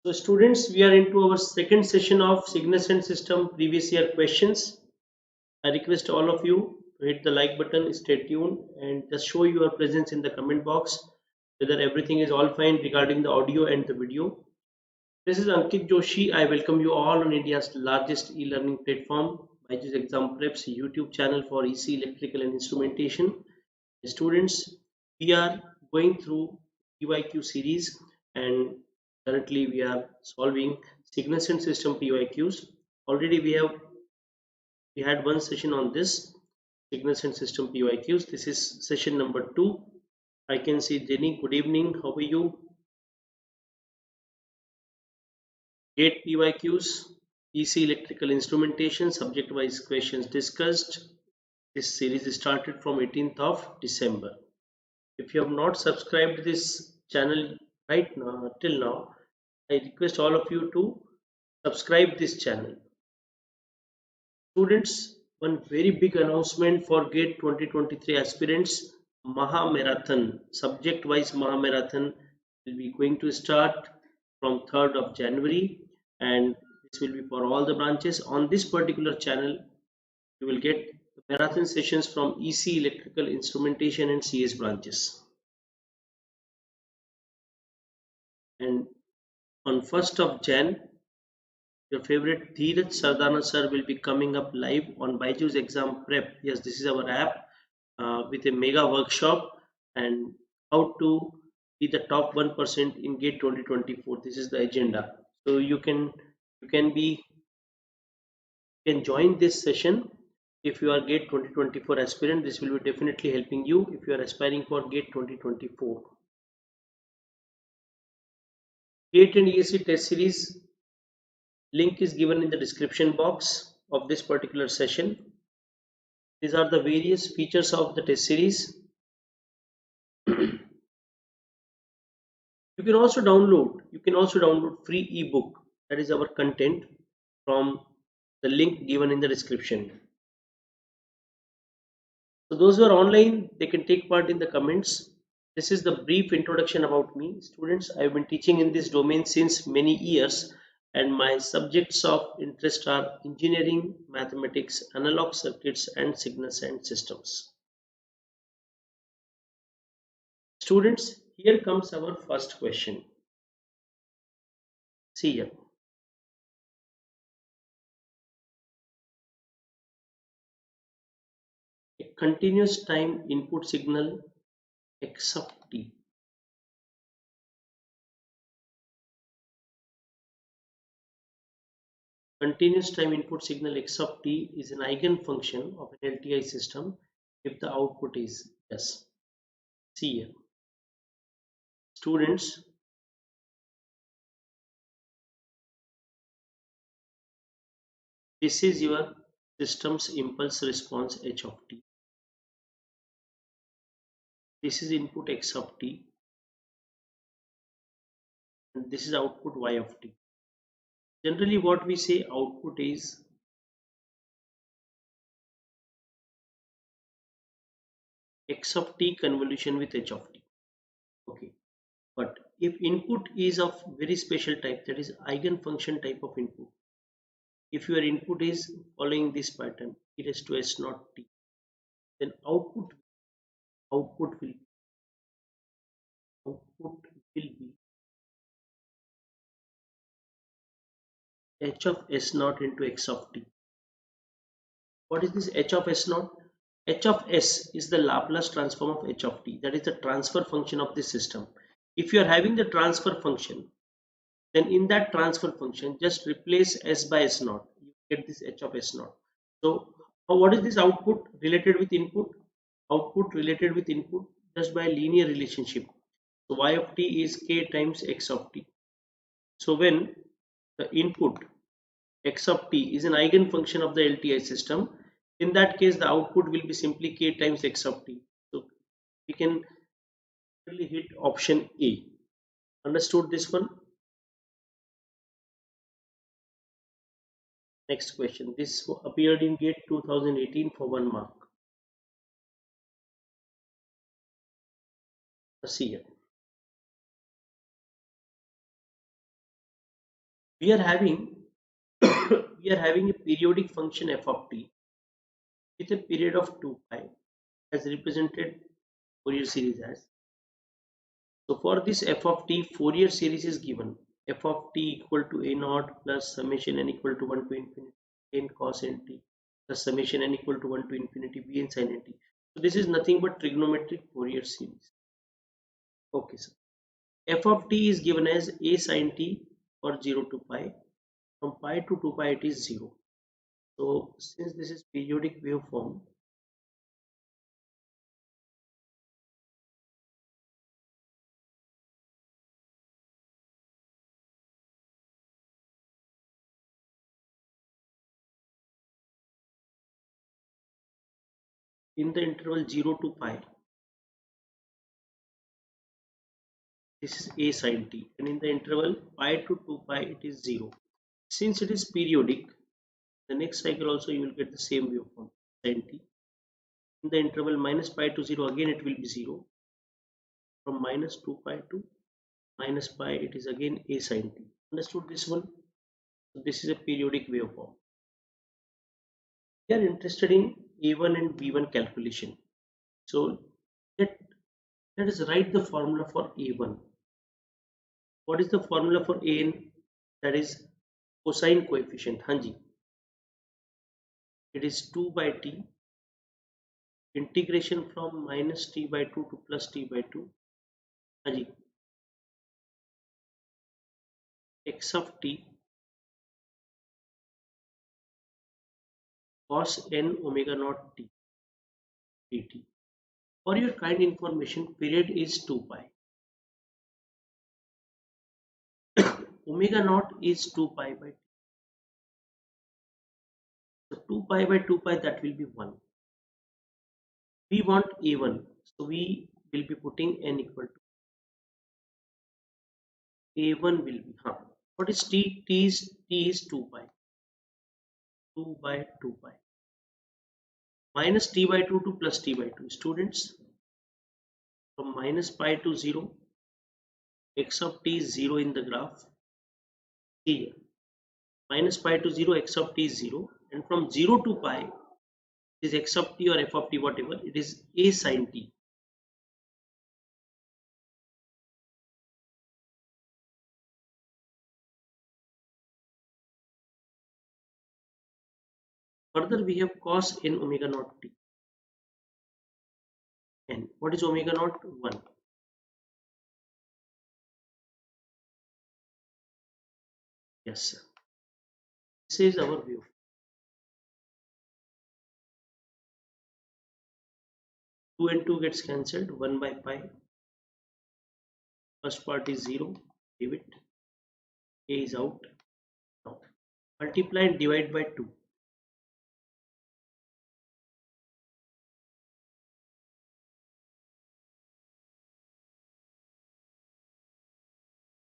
So students, we are into our second session of Cygnus and System previous year questions. I request all of you to hit the like button, stay tuned, and just show your presence in the comment box whether everything is all fine regarding the audio and the video. This is Ankit Joshi. I welcome you all on India's largest e-learning platform, BYJU'S Exam Prep's YouTube channel for EC Electrical and Instrumentation. Students, we are going through PYQ series and currently we are solving Cygnus and System PYQs. Already we had one session on this Cygnus and System PYQs. This is session number 2. I can see Jenny. Good evening. How are you? GATE PYQs, EC Electrical Instrumentation, subject-wise questions discussed. This series started from 18th of December. If you have not subscribed this channel right now till now, I request all of you to subscribe this channel. Students, one very big announcement for GATE 2023 aspirants, Maha Marathon, subject wise Maha Marathon will be going to start from 3rd of January and this will be for all the branches. On this particular channel, you will get marathon sessions from EC Electrical Instrumentation and CS branches. And on 1st of Jan, your favorite Dheeraj Sardana sir will be coming up live on BYJU'S Exam Prep. Yes, this is our app with a mega workshop and how to be the top 1% in GATE 2024. This is the agenda. So you can join this session if you are GATE 2024 aspirant. This will be definitely helping you if you are aspiring for GATE 2024. GATE and ECE test series link is given in the description box of this particular session. These are the various features of the test series. You can also download free ebook, that is our content, from the link given in the description. So those who are online, they can take part in the comments. This is the brief introduction about me. Students, I have been teaching in this domain since many years and my subjects of interest are engineering, mathematics, analog circuits and signals and systems. Students, here comes our first question. See here. A continuous time input signal x of t. Continuous time input signal x of t is an eigenfunction of an LTI system if the output is yes. See here. Students, this is your system's impulse response h of t. This is input x of t and this is output y of t. Generally what we say output is x of t convolution with h of t. Okay, but if input is of very special type, that is eigenfunction type of input, if your input is following this pattern e raised to s naught t, then output will be h of s naught into x of t. What is this h of s naught? H of s is the Laplace transform of h of t, that is the transfer function of this system. If you are having the transfer function, then in that transfer function just replace s by s naught, you get this h of s naught. So what is this output related with input? Output related with input just by linear relationship. So y of t is k times x of t. So when the input x of t is an eigenfunction of the LTI system, in that case the output will be simply k times x of t. So we can really hit option A. Understood this one? Next question. This appeared in GATE 2018 for 1 mark. Let's see here. We are having we are having a periodic function f of t with a period of 2 pi as represented Fourier series as. So for this f of t, Fourier series is given f of t equal to a naught plus summation n equal to 1 to infinity n cos n t plus summation n equal to 1 to infinity b n sin n t. So this is nothing but trigonometric Fourier series. Okay, sir. F of t is given as a sin t for 0 to pi. From pi to 2 pi it is 0. So since this is periodic waveform, in the interval 0 to pi, this is a sin t, and in the interval pi to 2 pi it is 0. Since it is periodic, the next cycle also you will get the same waveform sin t. In the interval minus pi to 0, again it will be 0. From minus 2 pi to minus pi it is again a sin t. Understood this one? So this is a periodic waveform. We are interested in a1 and b1 calculation. So let us write the formula for a1. What is the formula for an? That is cosine coefficient. Hanji. It is 2 by t integration from minus t by 2 to plus t by 2. Hanji. X of t cos n omega naught t dt. For your kind information, period is 2 pi. Omega naught is 2 pi by t. So 2 pi by 2 pi, that will be 1. We want a1, so we will be putting n equal to a1 will be what is t? T is 2 pi. 2 by 2 pi minus t by 2 to plus t by 2. Students, from minus pi to 0, x of t is 0 in the graph. Here minus pi to 0, x of t is 0, and from 0 to pi is x of t or f of t, whatever it is, a sin t. Further we have cos n omega naught t. And what is omega naught? 1. Yes, sir. This is our view. 2 and 2 gets cancelled. 1 by pi. First part is 0. Leave it. A is out. Now multiply and divide by 2.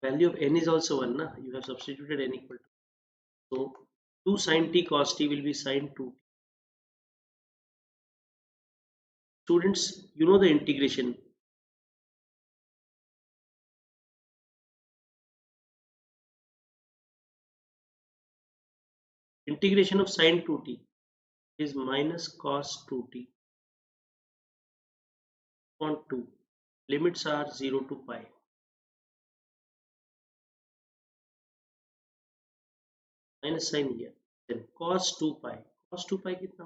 Value of n is also 1. Na? You have substituted n equal to. So 2 sin t cos t will be sin 2t. Students, you know the integration. Integration of sin 2t is minus cos 2t upon 2. Limits are 0 to pi. Minus sign here. Then cos 2 pi. Cos 2 pi kitna?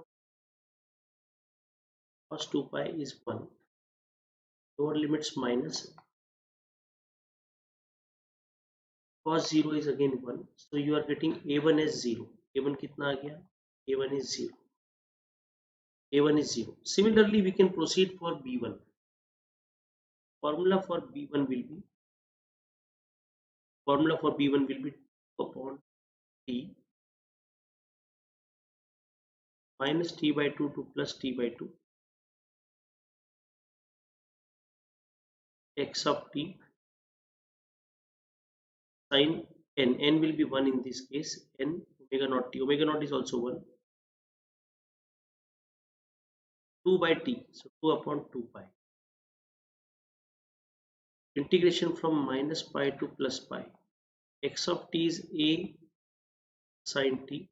Cos 2 pi is 1. Lower limits minus. Cos 0 is again 1. So you are getting a1 as 0. a1 kitna aa gaya? a1 is 0. a1 is 0. Similarly, we can proceed for b1. Formula for b1 will be 2 upon t minus t by 2 to plus t by 2 x of t sin n will be 1 in this case, n omega naught t. Omega naught is also 1. 2 by t, so 2 upon 2 pi. Integration from minus pi to plus pi. x of t is a sin t,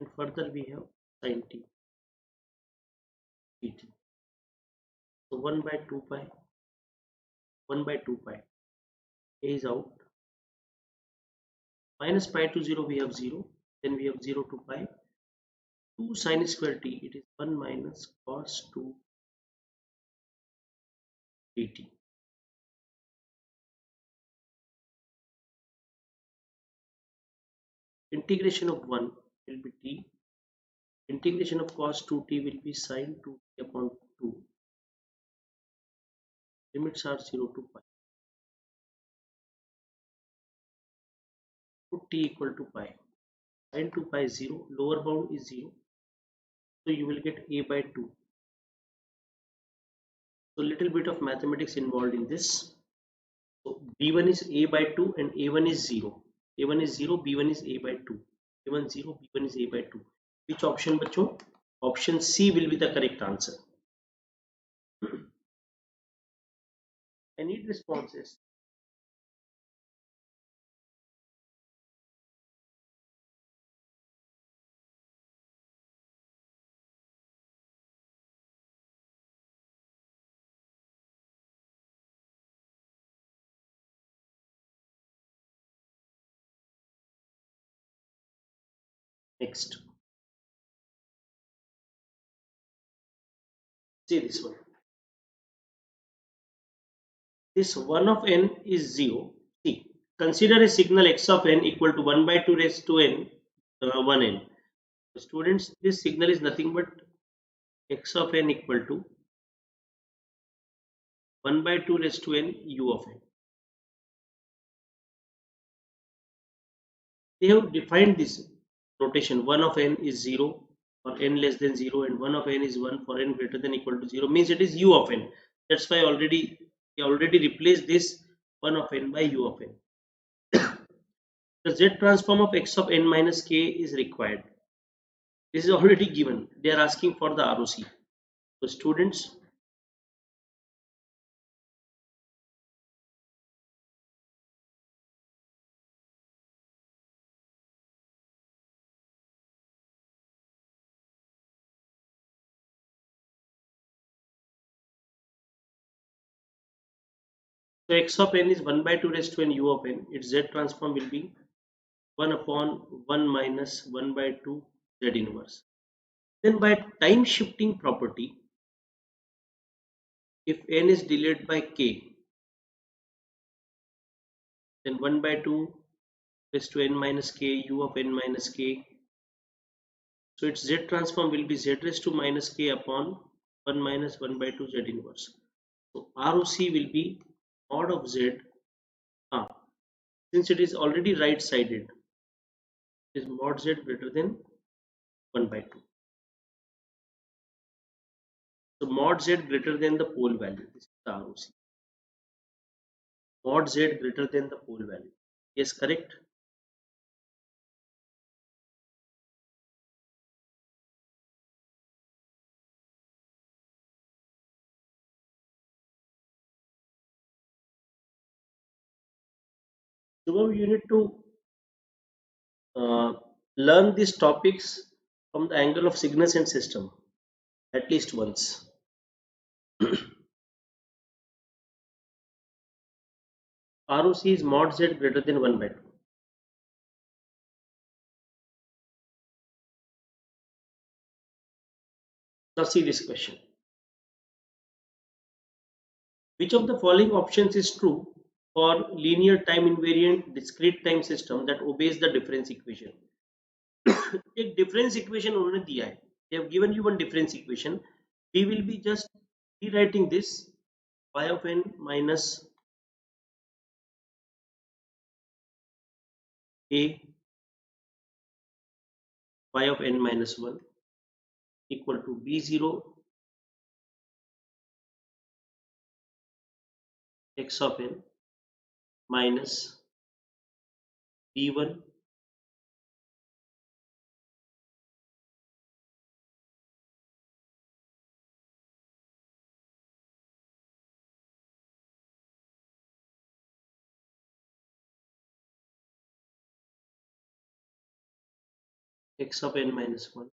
and further we have sin t dt. So 1 by 2 pi, 1 by 2 pi, a is out, minus pi to 0 we have 0, then we have 0 to pi, 2 sin square t, it is 1 minus cos 2 dt. Integration of 1 will be t, integration of cos 2t will be sin 2t upon 2, limits are 0 to pi, put t equal to pi, sin 2 pi is 0, lower bound is 0, so you will get a by 2. So little bit of mathematics involved in this. So b1 is a by 2 and a1 is 0. a1 is 0, b1 is a by 2. a1 0, b1 is a by 2. Which option बच्चों? Option C will be the correct answer. I need responses. Next, see this one. This 1 of n is 0. See, consider a signal x of n equal to 1 by 2 raised to n 1n. Students, this signal is nothing but x of n equal to 1 by 2 raised to n u of n. They have defined this notation. 1 of n is 0 for n less than 0 and 1 of n is 1 for n greater than equal to 0, means it is u of n. That's why we already replaced this 1 of n by u of n. The z transform of x of n minus k is required. This is already given. They are asking for the ROC. So students, so x of n is 1 by 2 raised to n u of n. Its z transform will be 1 upon 1 minus 1 by 2 z inverse. Then by time shifting property, if n is delayed by k, then 1 by 2 raised to n minus k u of n minus k. So its z transform will be z raised to minus k upon 1 minus 1 by 2 z inverse. So ROC will be mod of z. Since it is already right sided, it is mod z greater than 1 by 2. So mod z greater than the pole value. This is the ROC. Mod z greater than the pole value. Yes, correct. So you need to learn these topics from the angle of signals and system at least once. ROC is mod z greater than 1 by 2. Now see this question. Which of the following options is true for linear time invariant discrete time system that obeys the difference equation? एक difference equation उन्होंने दिया है. They have given you one difference equation. We will be just rewriting this y of n minus a y of n minus 1 equal to b0 x of n minus b1 x of n minus 1.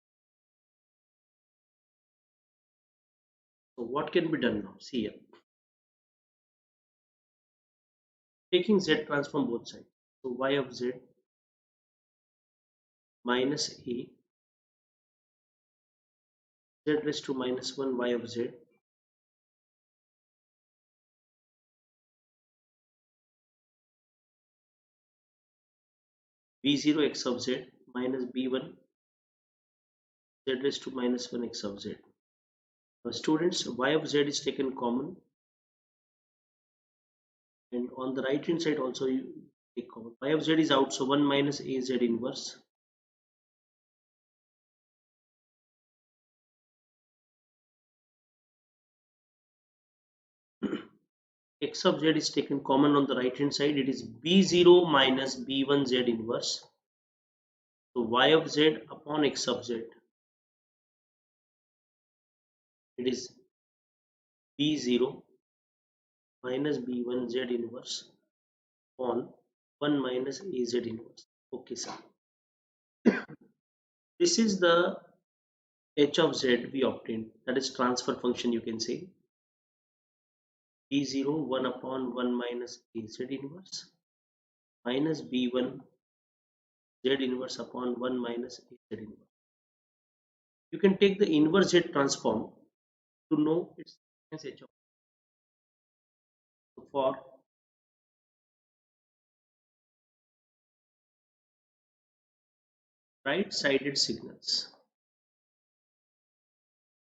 So what can be done now? See here. Taking z transform both sides. So y of z minus a z raised to minus 1 y of z b0 x of z minus b1 z raised to minus 1 x of z. Students, y of z is taken common, and on the right hand side also you take common. Y of z is out, so 1 minus a z inverse x of z is taken common on the right hand side. It is b0 minus b1 z inverse. So y of z upon x of z, it is b0 minus b1 z inverse on 1 minus a z inverse. Okay, sir. This is the h of z we obtained, that is transfer function, you can say. b0 1 upon 1 minus a z inverse minus b1 z inverse upon 1 minus a z inverse. You can take the inverse z transform to know its h of. For right-sided signals,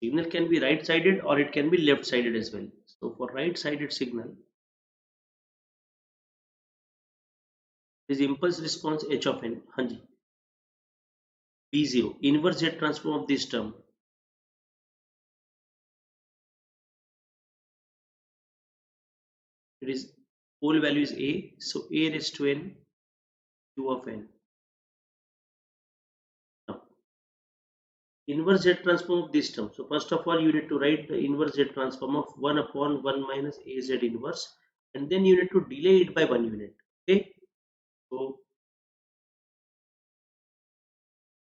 signal can be right-sided or it can be left-sided as well. So for right-sided signal, is impulse response h of n. Hanji. b0 inverse z transform of this term, it is whole value is a, so a raised to n u of n. Now inverse z transform of this term, so first of all you need to write the inverse z transform of 1 upon 1 minus a z inverse, and then you need to delay it by 1 unit. Okay, so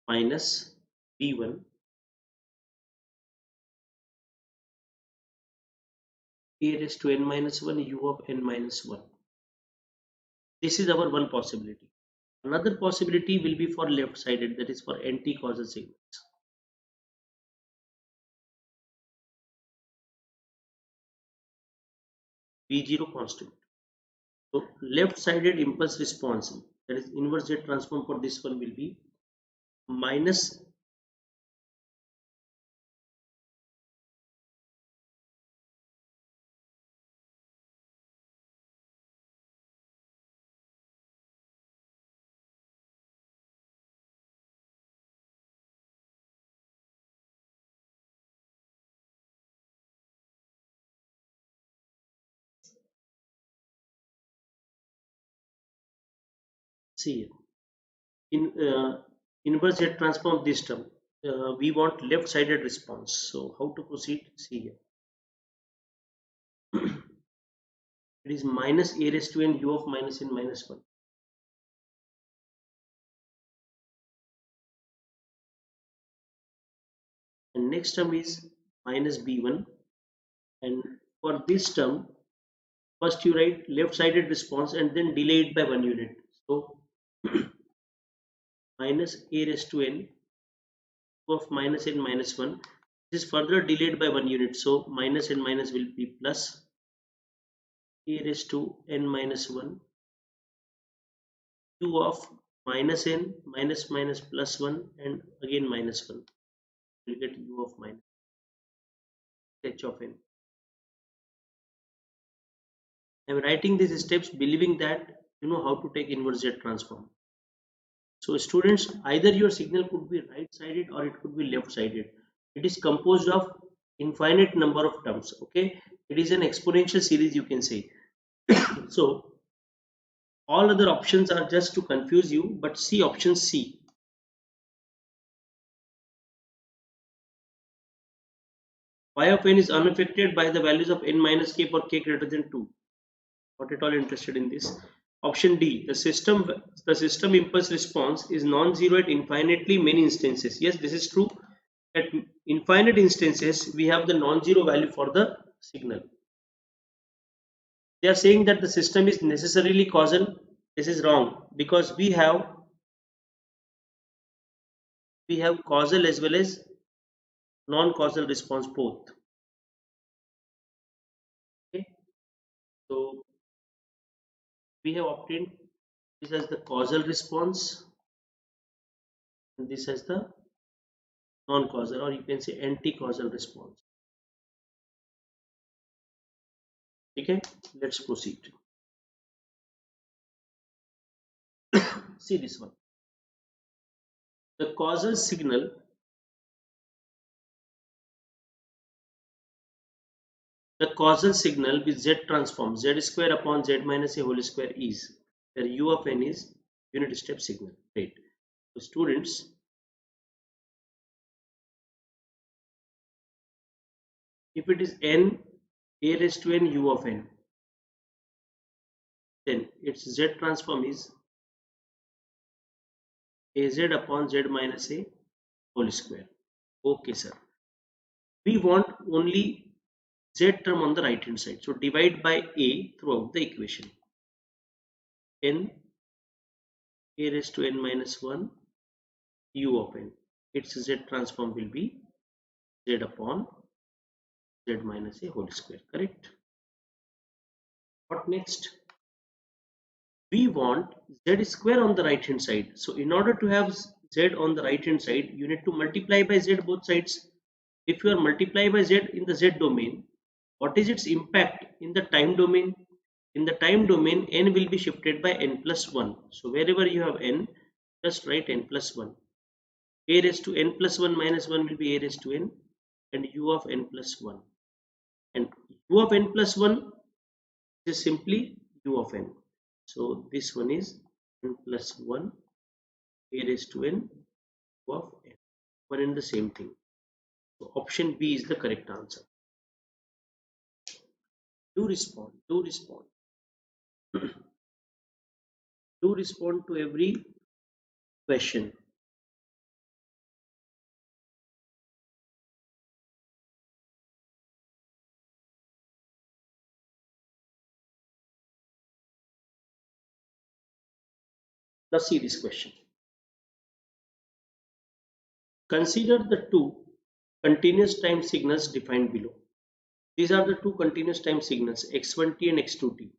minus b1 a raised to n minus 1 u of n minus 1. This is our one possibility. Another possibility will be for left sided, that is for anti-causal signals. B0 constant. So left sided impulse response, that is inverse Z transform for this one, will be minus see in inverse Z transform of this term. We want left sided response. So how to proceed? See here. It is minus a raised to n u of minus n minus 1. And next term is minus b1, and for this term first you write left sided response and then delay it by 1 unit. So minus a raised to n of minus n minus 1, this is further delayed by 1 unit, so minus n minus will be plus a raised to n minus 1 u of minus n minus minus plus 1 and again minus 1, we get u of minus h of n. I am writing these steps believing that you know how to take inverse Z transform. So students, either your signal could be right sided or it could be left sided. It is composed of infinite number of terms. Okay, it is an exponential series, you can say. So all other options are just to confuse you, but see option C. Y of n is unaffected by the values of n minus k for k greater than 2. Not at all interested in this. Option D, the system impulse response is non-zero at infinitely many instances. Yes, this is true. At infinite instances, we have the non-zero value for the signal. They are saying that the system is necessarily causal. This is wrong because we have causal as well as non-causal response both. Okay, so we have obtained this as the causal response and this as the non-causal, or you can say anti-causal response. Okay, let's proceed. See this one. The causal signal, with Z transform, Z square upon Z minus a whole square is, where U of n is unit step signal. Great. So students, if it is n a raised to n U of n, then its Z transform is az upon Z minus a whole square. Okay, sir. We want only Z term on the right hand side. So divide by a throughout the equation. N a raised to n minus 1 U of n. Its Z transform will be Z upon Z minus a whole square. Correct? What next? We want Z square on the right hand side. So in order to have Z on the right hand side, you need to multiply by Z both sides. If you are multiplying by Z in the Z domain, what is its impact in the time domain? In the time domain, n will be shifted by n plus 1. So wherever you have n, just write n plus 1. A raised to n plus 1 minus 1 will be a raised to n, and u of n plus 1. And u of n plus 1 is simply u of n. So this one is n plus 1 a raised to n u of n. One and the same thing. So option B is the correct answer. Do respond. Do respond. Do respond to every question. Now see this question. Consider the two continuous time signals defined below. These are the two continuous time signals x1t and x2t.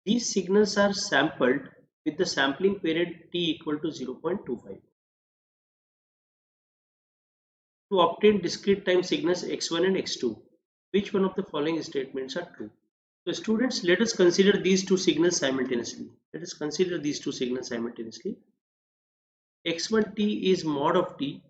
These signals are sampled with the sampling period t equal to 0.25. To obtain discrete time signals x1 and x2, which one of the following statements are true? So students, let us consider these two signals simultaneously. X1t is mod of t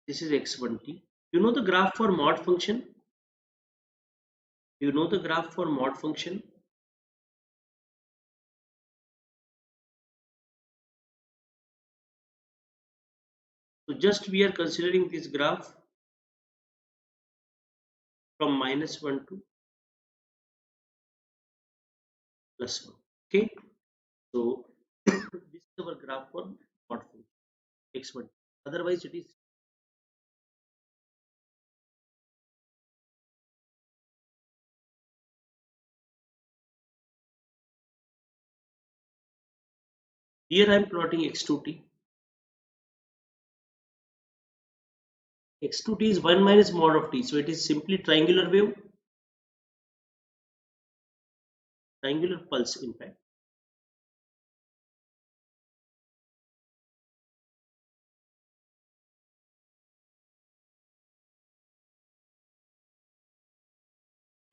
this is x1t. You know the graph for mod function? You know the graph for mod function? So just we are considering this graph from -1 to +1. Okay, so this is our graph for mod function x1. Otherwise, it is here I am plotting x2t. X2t is 1 minus mod of t, so it is simply triangular wave, triangular pulse in fact.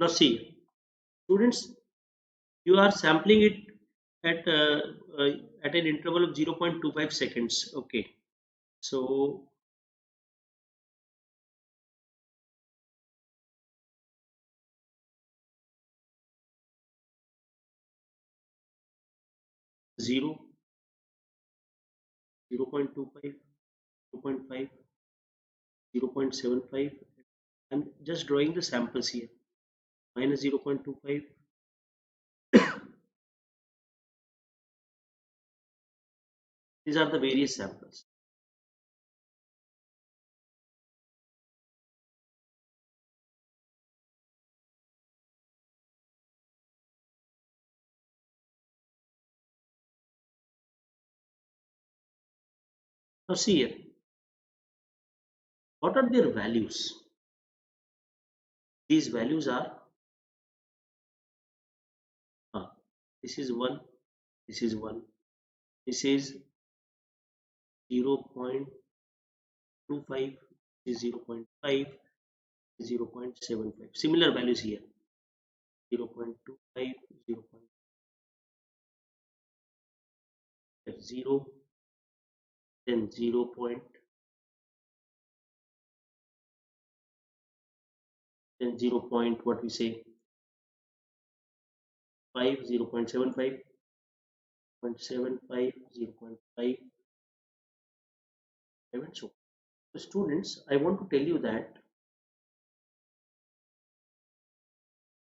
Now see, students, you are sampling it at at an interval of 0.25 seconds. Okay, so zero, 0.25, 0.5, 0.75. I'm just drawing the samples here. Minus 0.25. These are the various samples. Now see here, what are their values? These values are, this is 1, this is 1, this is 0.25, this is 0.5, 0.75. Similar values here, 0.25, 0.0, then 0. Then 0. What we say, 5, 0.75, 0.75, 0.5, and so on. So students, I want to tell you that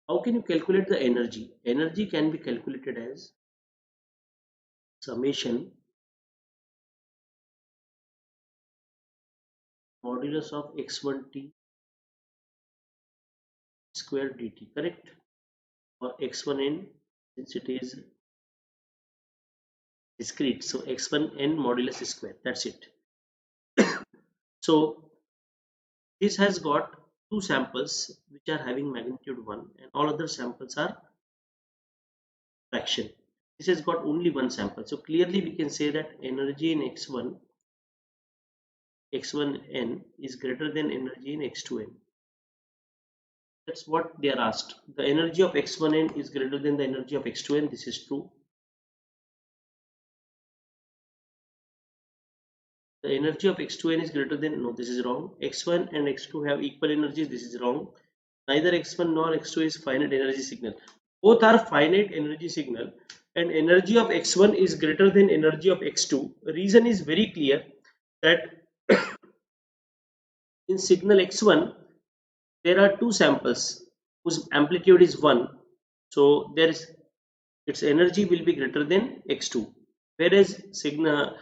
how can you calculate the energy? Energy can be calculated as summation modulus of x1t square dt, correct? Or x1n, since it is discrete, so x1n modulus square, that's it. So this has got two samples which are having magnitude 1 and all other samples are fraction. This has got only one sample, so clearly we can say that energy in x1n is greater than energy in x2n. That's what they are asked. The energy of x1n is greater than the energy of x2n. This is true. The energy of x2n is greater than, no, this is wrong. x1 and x2 have equal energies. This is wrong. Neither x1 nor x2 is finite energy signal. Both are finite energy signal, and energy of x1 is greater than energy of x2. The reason is very clear, that in signal x1 there are two samples whose amplitude is 1, so there is, its energy will be greater than x2, whereas signal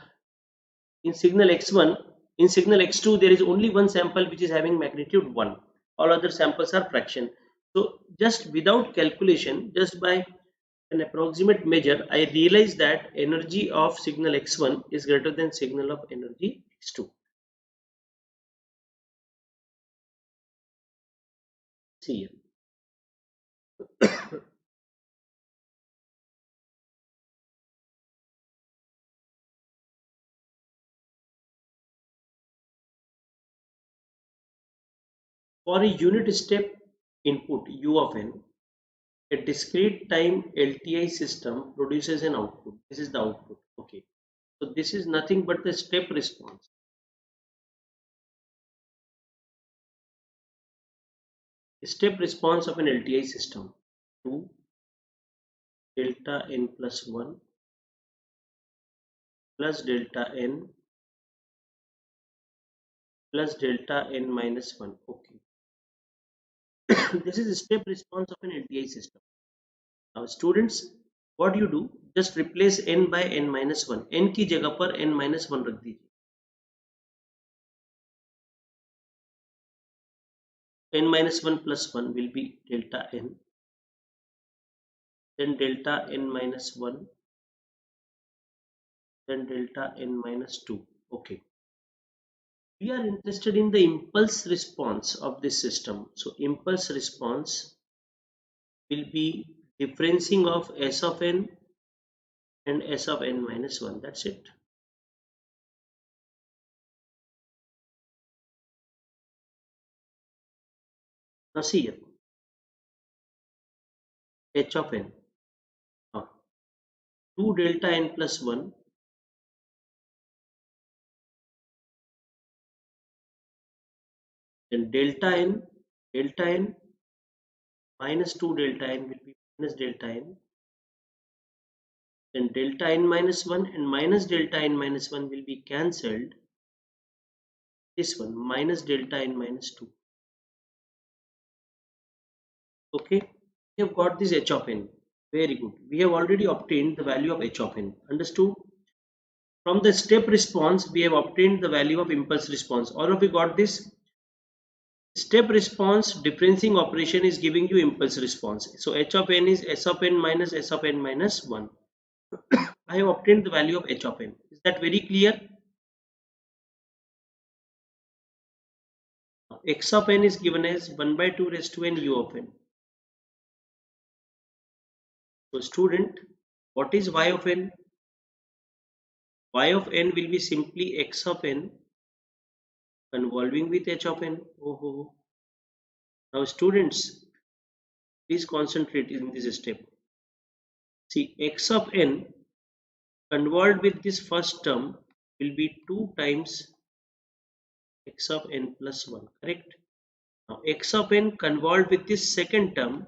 x1, in signal x2 there is only one sample which is having magnitude 1, all other samples are fraction. So just without calculation, just by an approximate measure, I realize that energy of signal x1 is greater than signal of energy x2. See here. For a unit step input u of n, a discrete time LTI system produces an output. This is the output. Okay. So this is nothing but the step response. Step response of an LTI system to delta n plus 1 plus delta n plus delta n minus 1. Okay. This is a step response of an LTI system. Now students, what do you do? Just replace n by n minus 1. N की जगह पर n minus 1 रख दीजिए. N minus 1 plus 1 will be delta n. Then delta n minus 1. Then delta n minus 2. Okay. We are interested in the impulse response of this system. So impulse response will be differencing of s of n and s of n minus 1. That's it. Now see here, h of n, 2 delta n plus 1 then delta n minus 2 delta n will be minus delta n, then delta n minus 1 and minus delta n minus 1 will be cancelled. This one minus delta n minus 2. Okay, we have got this h of n. Very good. We have already obtained the value of h of n. Understood? From the step response, we have obtained the value of impulse response. All of you got this? Step response differencing operation is giving you impulse response. So h of n is s of n minus s of n minus 1. I have obtained the value of h of n. Is that very clear? X of n is given as 1 by 2 raised to n u of n. So student, what is y of n? Y of n will be simply x of n convolving with h of n. Oh. Now students, please concentrate in this step. See, x of n convolved with this first term will be 2 times x of n plus 1, correct? Now x of n convolved with this second term.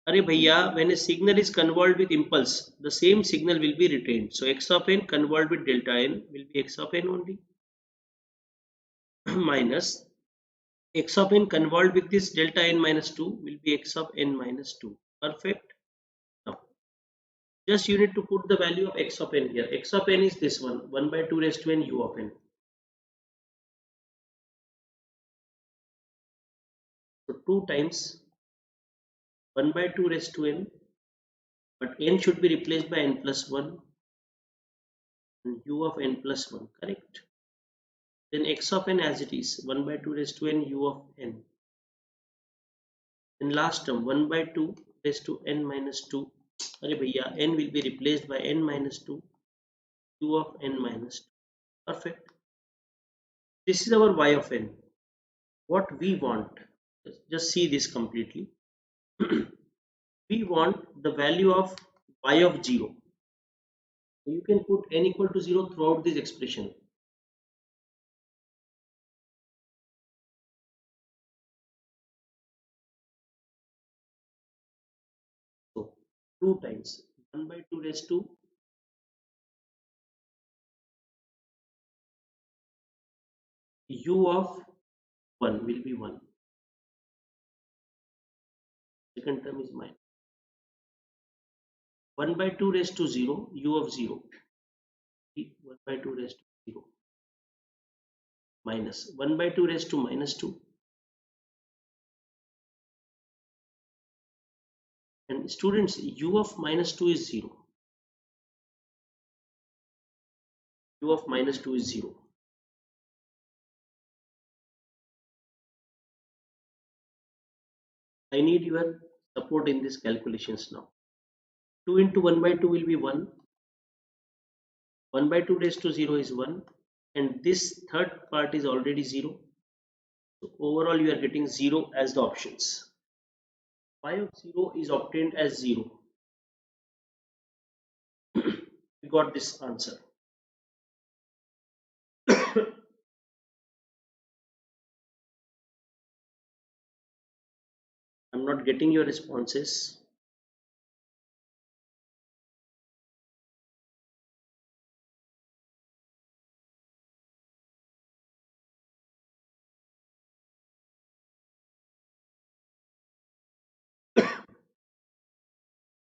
Arey bhaiya, when a signal is convolved with impulse, the same signal will be retained. So x of n convolved with delta n will be x of n only minus x of n convolved with this delta n minus 2 will be x of n minus 2. Perfect. Now just you need to put the value of x of n here. X of n is this one, 1 by 2 raised to n u of n. So 2 times 1 by 2 raised to n, but n should be replaced by n plus 1 and u of n plus 1, correct? Then x of n as it is, 1 by 2 raised to n u of n. Then last term, 1 by 2 raised to n minus 2. Arey bhaiya, n will be replaced by n minus 2, u of n minus 2. Perfect. This is our y of n. What we want, just see this completely. We want the value of y of 0. You can put n equal to 0 throughout this expression. So 2 times 1 by 2 raised to u of 1 will be 1. Second term is minus 1 by 2 raised to 0, u of 0. 1 by 2 raised to 0 minus 1 by 2 raised to minus 2. And students, u of minus 2 is 0. U of minus 2 is 0. I need your support in these calculations now. 2 into 1 by 2 will be 1. 1 by 2 raised to 0 is 1. And this third part is already 0. So overall you are getting 0 as the options. Y of 0 is obtained as 0. We got this answer. I'm not getting your responses.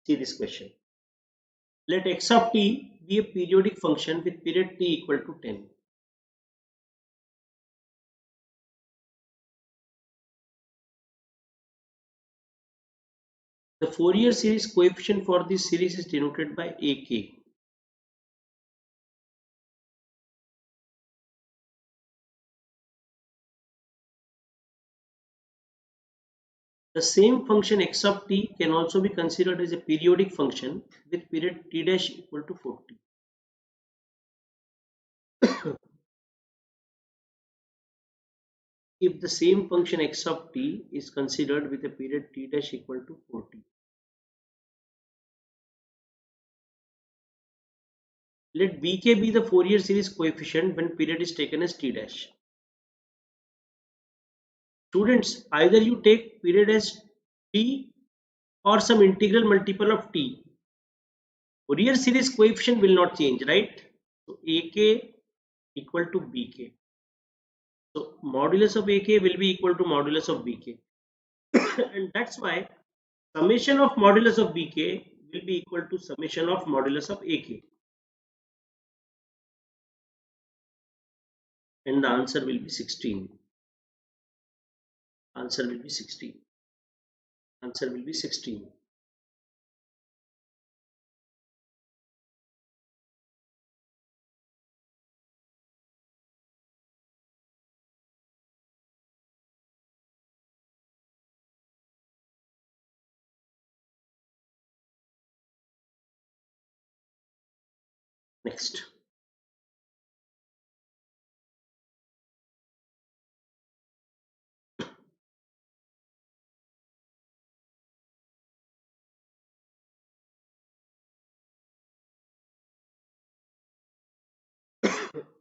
See this question. Let x of t be a periodic function with period t equal to 10. The Fourier series coefficient for this series is denoted by AK. The same function x of t can also be considered as a periodic function with period t dash equal to 40. If the same function x of t is considered with a period t dash equal to 40. Let bk be the Fourier series coefficient when period is taken as t dash. Students, either you take period as t or some integral multiple of t. Fourier series coefficient will not change, right? So AK equal to BK. So modulus of AK will be equal to modulus of BK. And that's why summation of modulus of BK will be equal to summation of modulus of AK. And the answer will be 16. Answer will be 16. Answer will be 16. Next.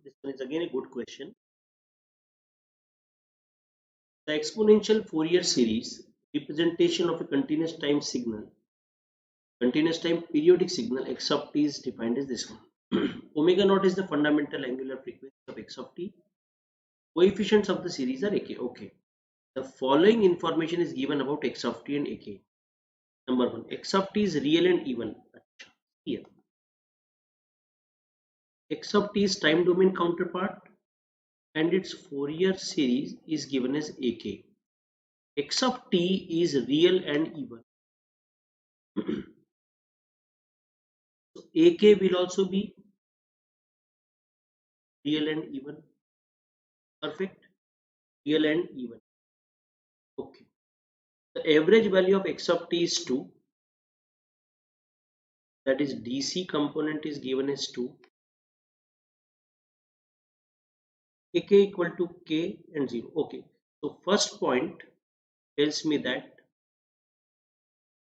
This one is again a good question. The exponential Fourier series representation of a continuous time signal, continuous time periodic signal x of t is defined as this one. Omega naught is the fundamental angular frequency of x of t. Coefficients of the series are ak. Okay. The following information is given about x of t and ak. Number one, x of t is real and even. Here, x of t is time domain counterpart and its Fourier series is given as ak. X of t is real and even. So ak will also be real and even. Perfect. Real and even. Okay. The average value of x of t is 2. That is DC component is given as 2. Ak equal to k and 0. Okay. So first point tells me that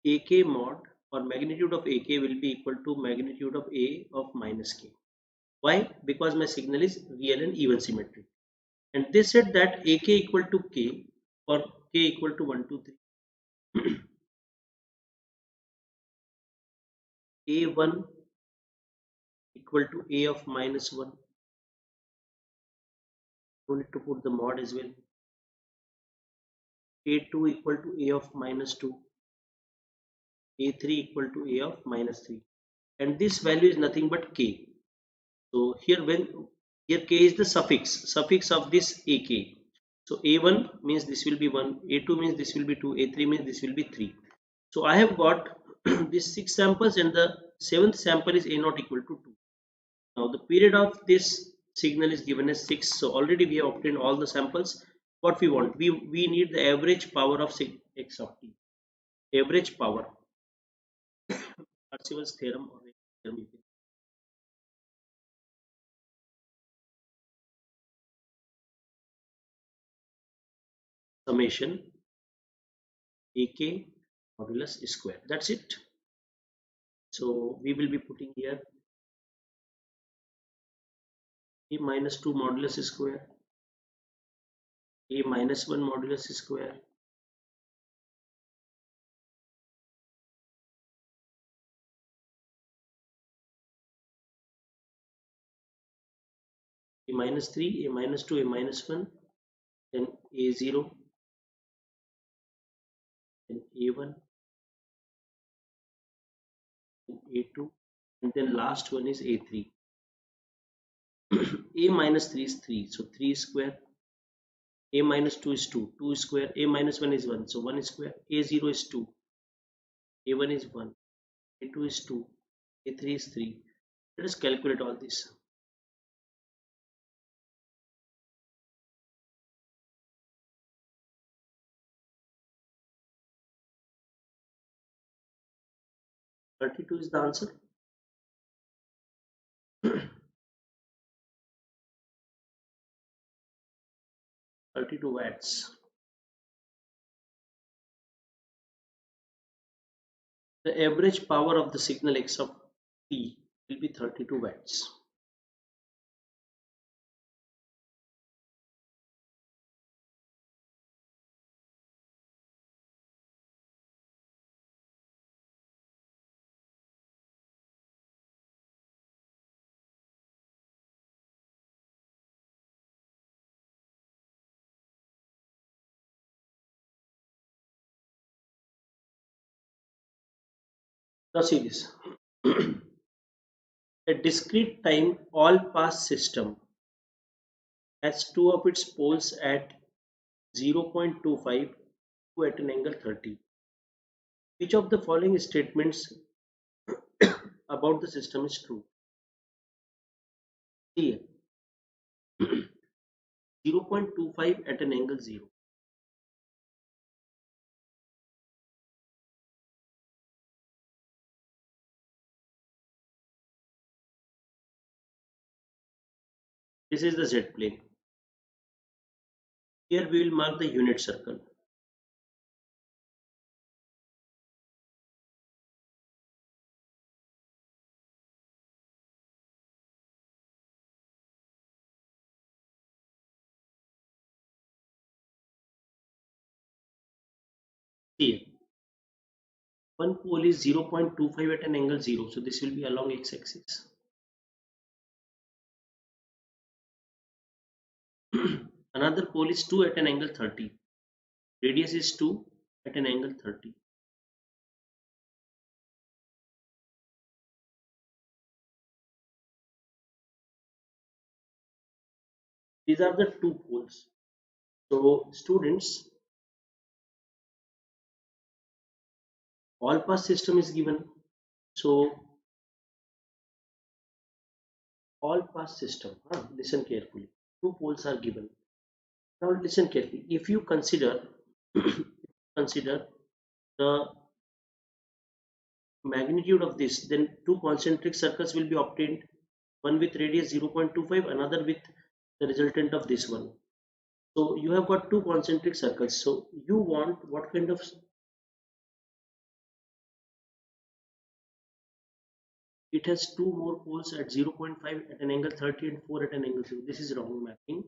ak mod or magnitude of ak will be equal to magnitude of a of minus k. Why? Because my signal is real and even symmetry. And they said that ak equal to k or k equal to 1, 2, 3. A1 equal to a of minus 1. You need to put the mod as well. A2 equal to a of minus 2. A3 equal to a of minus 3. And this value is nothing but k. So here k is the suffix of this ak. So a1 means this will be 1, a2 means this will be 2, a3 means this will be 3. So I have got these 6 samples and the 7th sample is a0 equal to 2. Now the period of this signal is given as 6. So already we have obtained all the samples. What we want? We need the average power of x of t. Average power. Parseval's theorem or theorem. Summation ak modulus square. That's it. So we will be putting here a minus 2 modulus square, a minus 1 modulus square, a minus 3, a minus 2, a minus 1, then a0, then a1, then a2, and then last one is a3. A minus 3 is 3, so 3 square. A minus 2 is 2, 2 square. A minus 1 is 1, so 1 square. A0 is 2, a1 is 1, a2 is 2, a3 is 3. Let us calculate all this. (32) is the answer. 32 watts. The average power of the signal x of t will be 32 watts. Now see this. A discrete time all-pass system has two of its poles at 0.25 to at an angle 30. Which of the following statements about the system is true? Here, 0.25 at an angle 0. This is the z plane. Here we will mark the unit circle. Here, one pole is 0.25 at an angle 0, so this will be along x-axis. Another pole is 2 at an angle 30. Radius is 2 at an angle 30. These are the two poles. So students, all pass system is given. So all pass system, listen carefully. Two poles are given. Now listen carefully. If you consider consider the magnitude of this, then two concentric circles will be obtained, one with radius 0.25, another with the resultant of this one. So you have got two concentric circles. So you want what kind of, it has two more poles at 0.5 at an angle 30 and 4 at an angle 0. This is wrong mapping.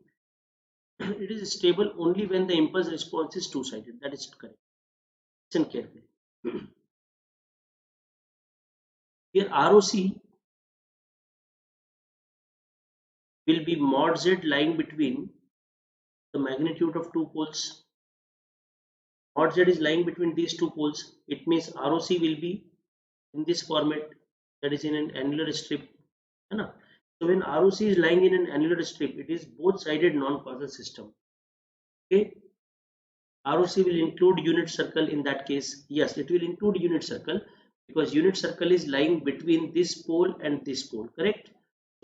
It is stable only when the impulse response is two-sided. That is correct. Listen carefully. Here ROC will be mod z lying between the magnitude of two poles. Mod z is lying between these two poles. It means ROC will be in this format, that is in an annular strip. So when ROC is lying in an annular strip, it is both-sided non-causal system. Okay. ROC will include unit circle in that case. Yes, it will include unit circle because unit circle is lying between this pole and this pole, correct?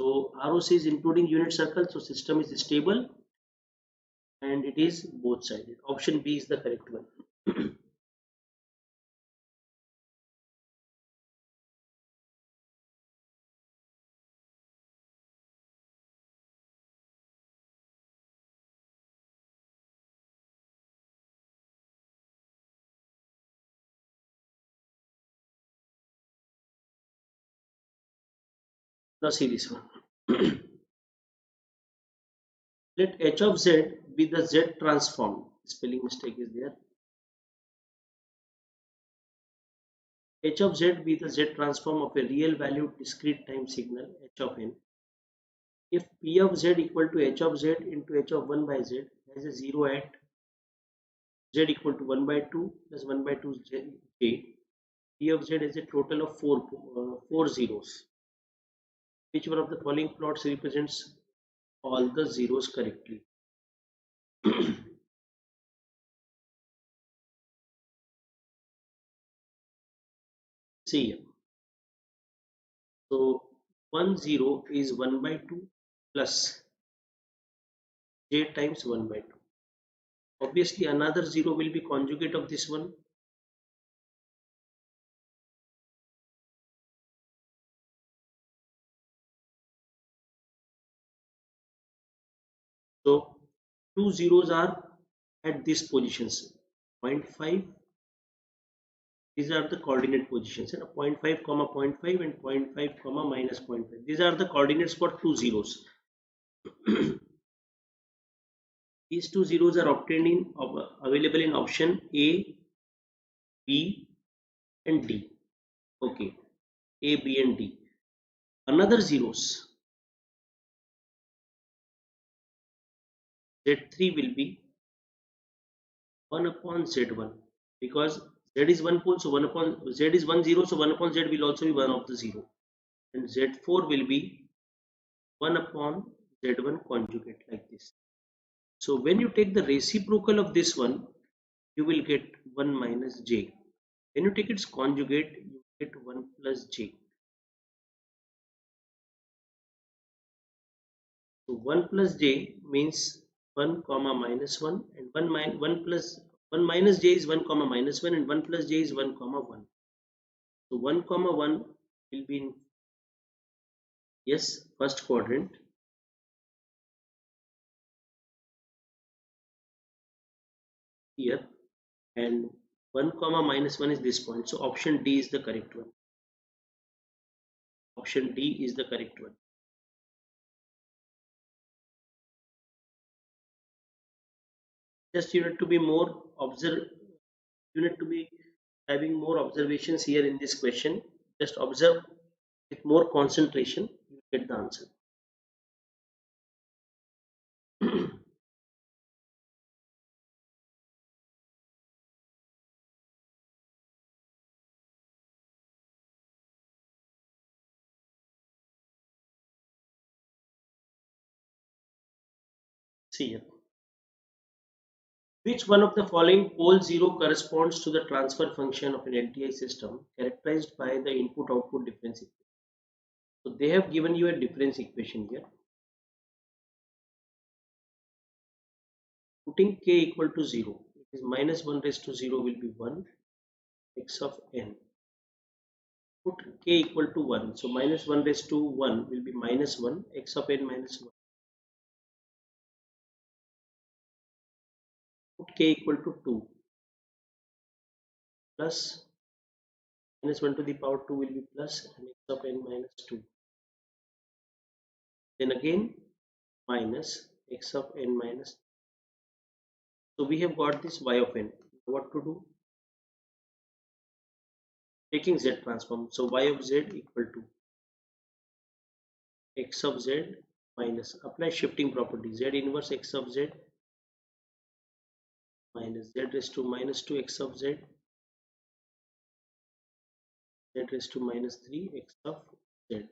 So ROC is including unit circle, so system is stable and it is both sided. Option B is the correct one. Now see this one. Let h of z be the z transform. Spelling mistake is there. H of z be the z transform of a real valued discrete time signal h of n. If p of z equal to h of z into h of 1 by z has a 0 at z equal to 1 by 2 plus 1 by 2 j, p of z is a total of four zeros. Which one of the following plots represents all the zeros correctly? See here. So 1 0 is 1 by 2 plus j times 1 by 2. Obviously another 0 will be conjugate of this one. So two zeros are at these positions 0.5. These are the coordinate positions, and 0.5 comma 0.5 and 0.5 comma minus 0.5. These are the coordinates for two zeros. These two zeros are obtained in available in option A, B and D. Okay, A, B and D. Another zeros, Z3 will be 1 upon Z1 because Z is 1 pole, so 1 upon Z is 1 0, so 1 upon Z will also be 1 of the 0. And Z4 will be 1 upon Z1 conjugate, like this. So when you take the reciprocal of this one, you will get 1 minus J. When you take its conjugate, you get 1 plus J. So 1 plus J means 1 comma minus 1, and 1 minus J is 1 comma minus 1, and 1 plus J is 1 comma 1. So 1 comma 1 will be in, yes, first quadrant. Here, and 1 comma minus 1 is this point, so option D is the correct one. Option D is the correct one. Just you need to be more you need to be having more observations here in this question. Just observe with more concentration, you get the answer. See here. Which one of the following pole zero corresponds to the transfer function of an LTI system characterized by the input-output difference equation? So they have given you a difference equation here. Putting k equal to 0, it is minus 1 raised to 0 will be 1 x of n. Put k equal to 1, so minus 1 raised to 1 will be minus 1 x of n minus 1. Put k equal to 2, plus minus 1 to the power 2 will be plus, and x of n minus 2. Then again minus x of n minus 2. So we have got this y of n. What to do? Taking Z transform. So y of z equal to x of z minus, apply shifting property, z inverse x of z minus z raised to minus 2 x of z, z raised to minus 3 x of z.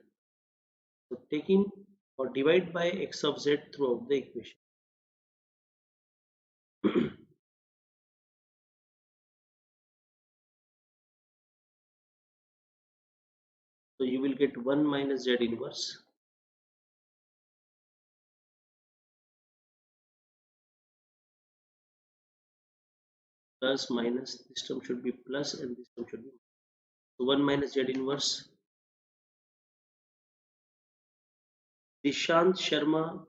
So taking or divide by x of z throughout the equation. So you will get 1 minus z inverse plus minus, this term should be plus and this term should be, so 1 minus z inverse. Dishant Sharma,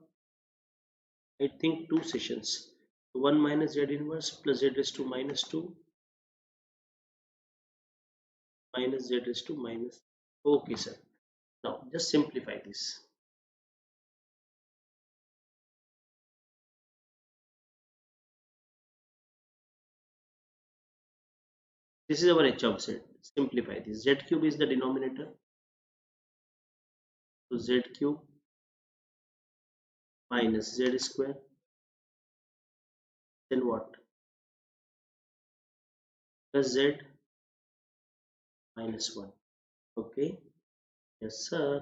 I think 2 sessions. So 1 minus z inverse plus z raised to minus 2 minus z raised to minus. Okay, sir. Now just simplify this. This is our h of z. Simplify this. Z cube is the denominator. So z cube minus z square. Then what? Plus z minus 1. Okay. Yes, sir.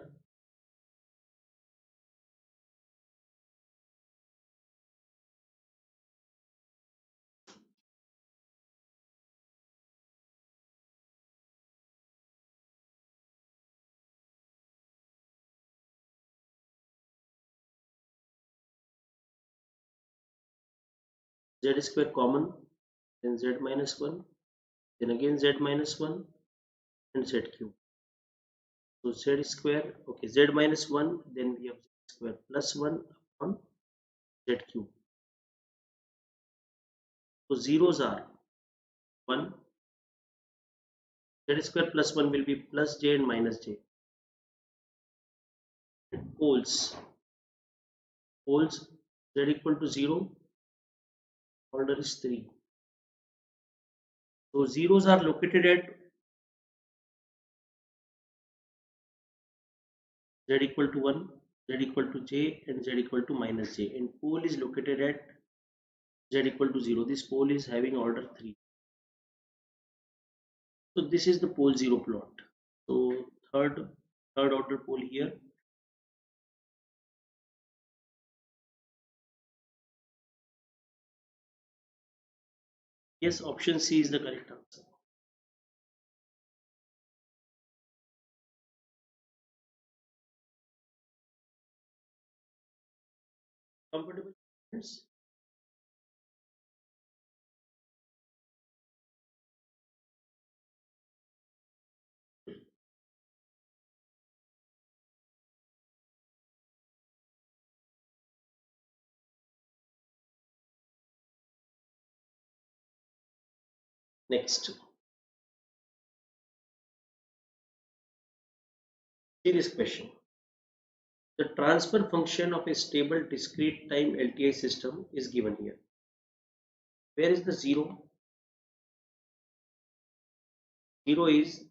Z square common. Then z minus 1. Then again z minus 1 and z cube. So z square. Okay. Z minus 1. Then we have z square plus 1 upon z cube. So zeros are 1. Z square plus 1 will be plus j and minus j. And poles z equal to 0, order is 3. So zeros are located at z equal to 1, z equal to j, and z equal to minus j, and pole is located at z equal to 0. This pole is having order 3. So this is the pole zero plot. So third order pole here. Yes, option C is the correct answer. Comfortable? Yes. Next, see this question. The transfer function of a stable discrete time LTI system is given here. Where is the zero? Zero is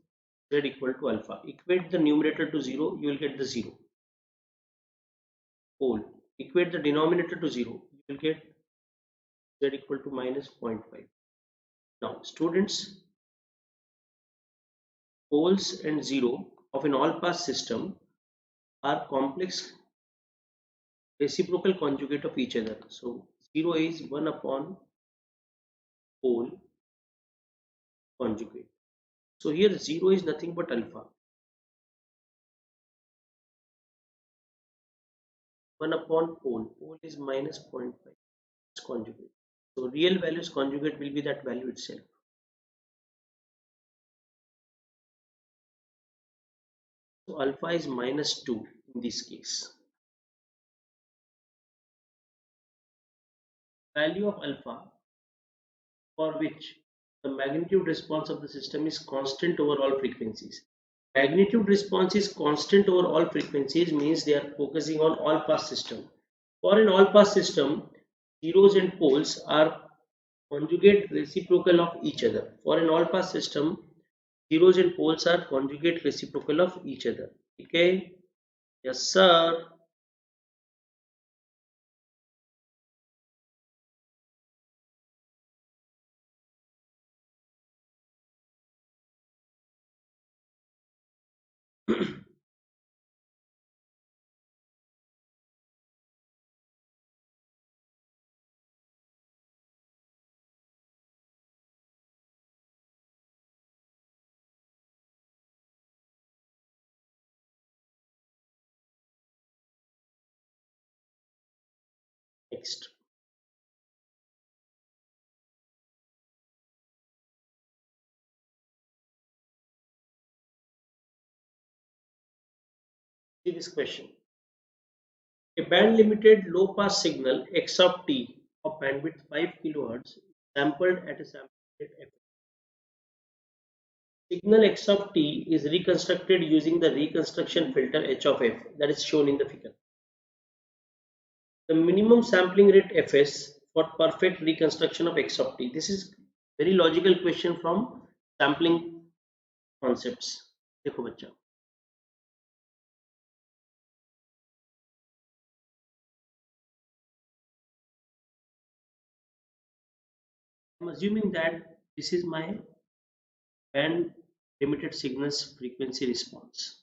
z equal to alpha. Equate the numerator to zero, you will get the zero. Pole. Equate the denominator to zero, you will get z equal to minus 0.5. Now, students, poles and zero of an all-pass system are complex reciprocal conjugate of each other. So, zero is 1 upon pole conjugate. So, here 0 is nothing but alpha. 1 upon pole. Pole is minus 0.5. It's conjugate. So, real values conjugate will be that value itself. So, alpha is minus 2 in this case. Value of alpha for which the magnitude response of the system is constant over all frequencies. Magnitude response is constant over all frequencies means they are focusing on all pass system. For an all pass system, zeros and poles are conjugate reciprocal of each other. For an all pass system, zeros and poles are conjugate reciprocal of each other. Okay? Yes, sir. Next. See this question. A band limited low pass signal x of t of bandwidth 5 kHz sampled at a sample rate f. Signal x of t is reconstructed using the reconstruction filter h of f that is shown in the figure. The minimum sampling rate fs for perfect reconstruction of x of t. This is very logical question from sampling concepts. देखो बच्चा, I'm assuming that this is my band limited signals frequency response.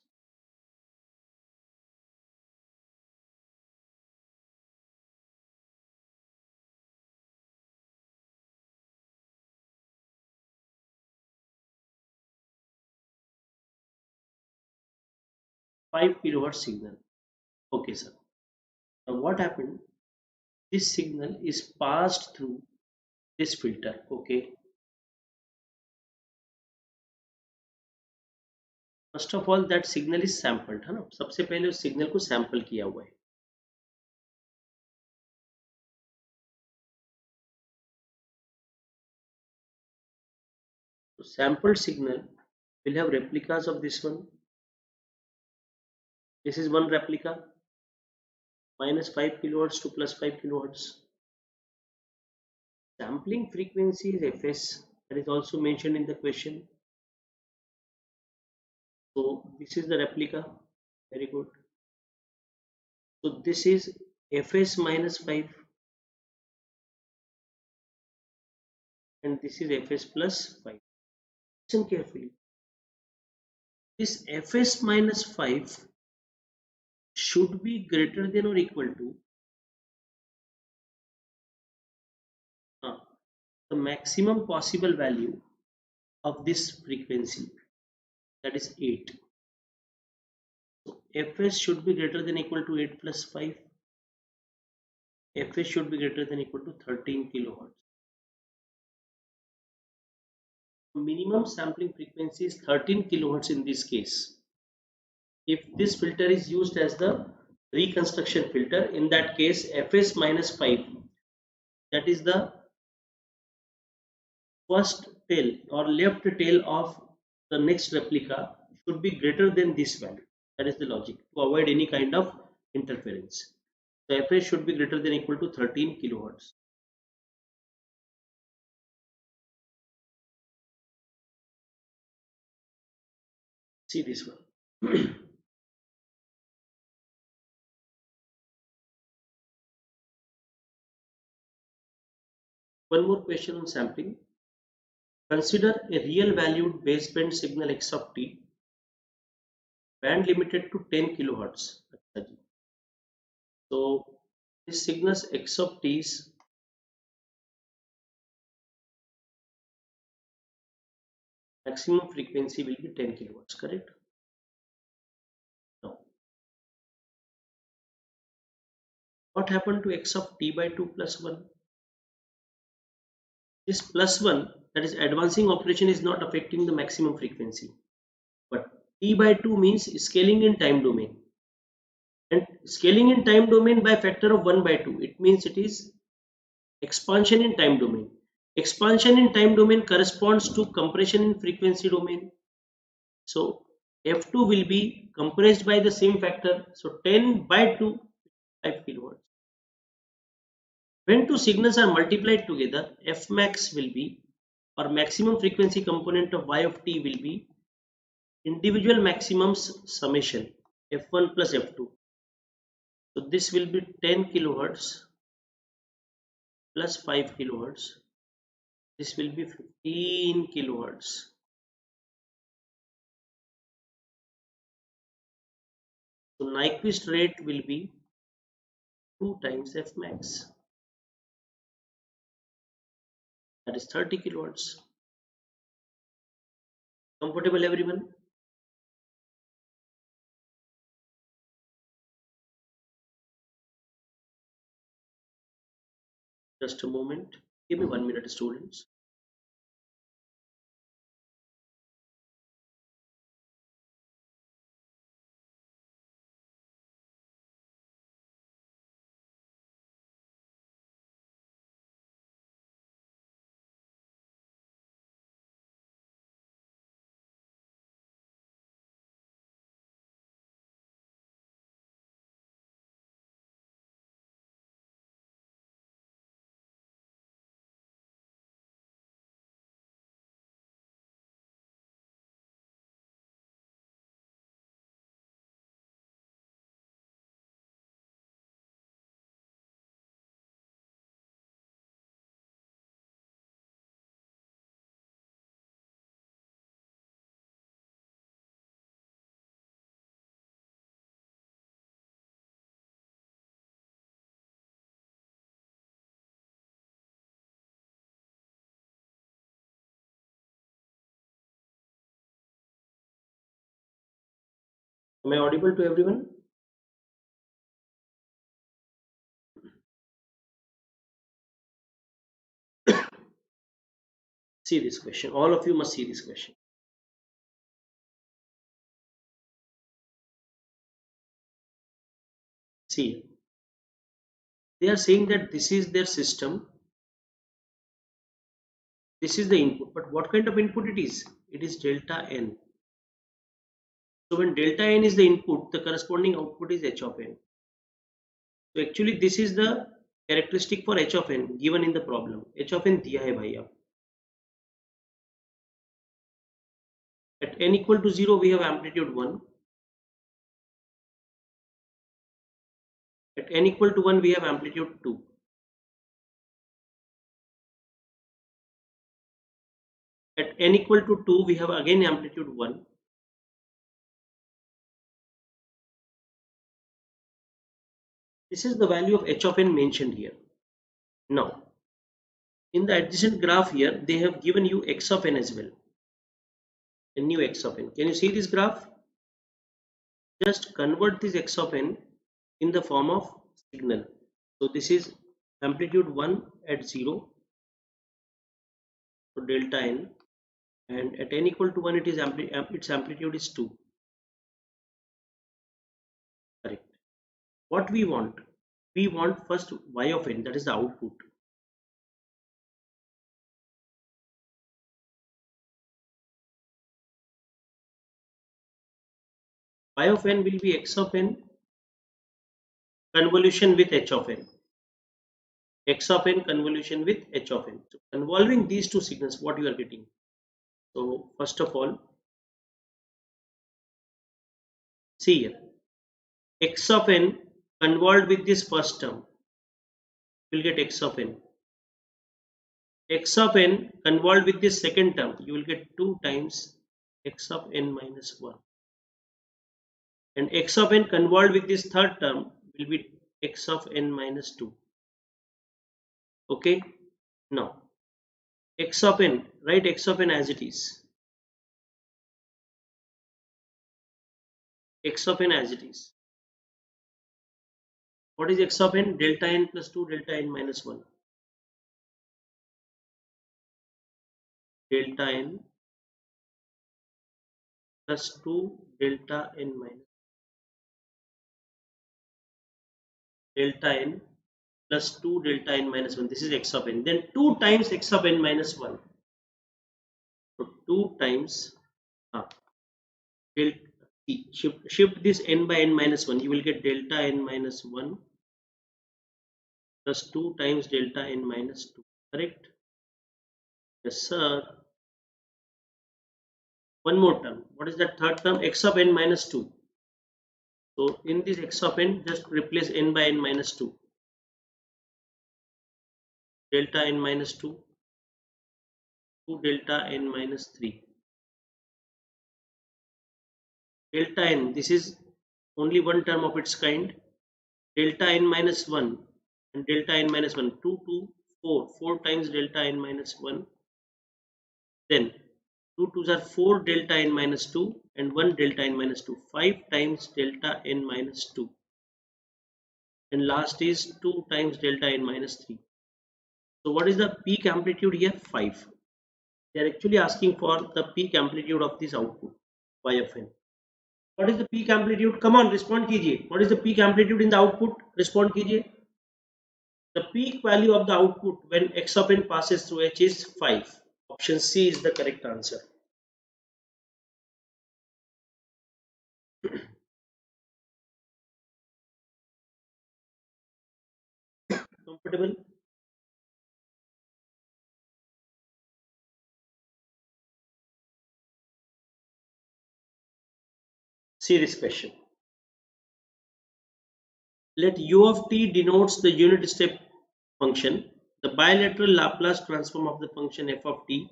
Five kilohertz signal. Okay, sir. Now what happened? This signal is passed through this filter. Okay. First of all, that signal is sampled, है ना? सबसे पहले उस signal को sample किया हुआ है. So sampled signal will have replicas of this one. This is one replica, minus 5 kilohertz to plus 5 kilohertz. Sampling frequency is fs, that is also mentioned in the question. So this is the replica. Very good. So this is fs minus 5 and this is fs plus 5. Listen carefully. This fs minus 5 should be greater than or equal to uh, the maximum possible value of this frequency, that is 8. So fs should be greater than or equal to 8 plus 5. fs should be greater than or equal to 13 kilohertz. Minimum sampling frequency is 13 kilohertz in this case. If this filter is used as the reconstruction filter, in that case fs minus 5, that is the first tail or left tail of the next replica, should be greater than this value. That is the logic, to avoid any kind of interference. The fs should be greater than or equal to 13 kilohertz. See this one. One more question on sampling. Consider a real valued baseband signal x of t, band limited to 10 kilohertz. So this signal's x of t's maximum frequency will be 10 kilohertz, correct? Now, what happened to x of t by 2 plus 1? This plus 1, that is advancing operation, is not affecting the maximum frequency. But t by 2 means scaling in time domain. And scaling in time domain by factor of 1 by 2, it means it is expansion in time domain. Expansion in time domain corresponds to compression in frequency domain. So f2 will be compressed by the same factor. So 10 by 2, 5 kilohertz. When two signals are multiplied together, f max will be, or maximum frequency component of y of t will be, individual maximums summation f1 plus f2. So this will be 10 kilohertz plus 5 kilohertz. This will be 15 kilohertz. So Nyquist rate will be 2 times f max, that is 30 kilohertz. Comfortable everyone? Just a moment. Give me 1 minute, students. Am I audible to everyone? See this question. All of you must see this question. See, they are saying that this is their system. This is the input. But what kind of input it is? It is delta n. So when delta n is the input, the corresponding output is h of n. So actually this is the characteristic for h of n given in the problem. h of n दिया है भाई आप. At n equal to 0 we have amplitude 1. At n equal to 1 we have amplitude 2. 2. At n equal to 2, we have again amplitude 1. This is the value of h of n mentioned here. Now, in the adjacent graph here, they have given you x of n as well. A new x of n. Can you see this graph? Just convert this x of n in the form of signal. So this is amplitude 1 at 0, so delta n, and at n equal to 1 it is its amplitude is 2. Correct. What we want? We want first y of n, that is the output. Y of n will be x of n convolution with h of n. X of n convolution with h of n. So convolving these two signals, what you are getting? So first of all, see here, x of n convolved with this first term will get x of n. X of n convolved with this second term, you will get 2 times x of n minus 1. And x of n convolved with this third term will be x of n minus 2. Okay. Now, x of n, write x of n as it is. X of n as it is. What is x of n? Delta n plus 2 delta n minus 1. Delta n plus 2 delta n minus delta n plus 2 delta n minus 1. This is x of n. Then 2 times x of n minus 1. So 2 times shift this n by n minus 1. You will get delta n minus 1 plus 2 times delta n minus 2. Correct? Yes, sir. One more term. What is that third term? X of n minus 2. So in this x of n, just replace n by n minus 2. Delta n minus 2, 2 delta n minus 3. Delta n, this is only one term of its kind. Delta n minus 1 and delta n minus 1, 2, 2, 4. 4 times delta n minus 1. Then 2 2s are 4 delta n minus 2 and 1 delta n minus 2. 5 times delta n minus 2. And last is 2 times delta n minus 3. So what is the peak amplitude here? 5. They are actually asking for the peak amplitude of this output, y of n. What is the peak amplitude? Come on, respond kijiye. What is the peak amplitude in the output? Respond kijiye. The peak value of the output when x of n passes through h is 5. Option C is the correct answer. Comfortable? See this question. Let u of t denotes the unit step function, the bilateral Laplace transform of the function f of t,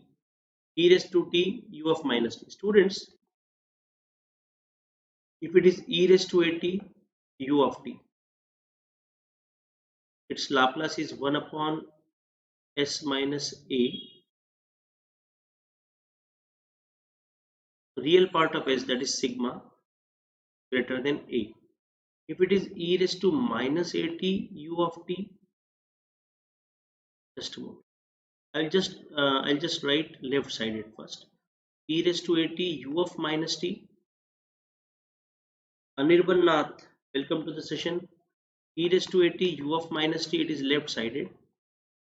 e raised to t, u of minus t. Students, if it is e raised to at, u of t, its Laplace is 1 upon s minus a. Real part of s, that is sigma, greater than a. If it is e raised to minus at u of t, just a moment. I'll just write left sided first. E raised to at u of minus t. Anirban Nath, welcome to the session. E raised to at u of minus t, it is left sided.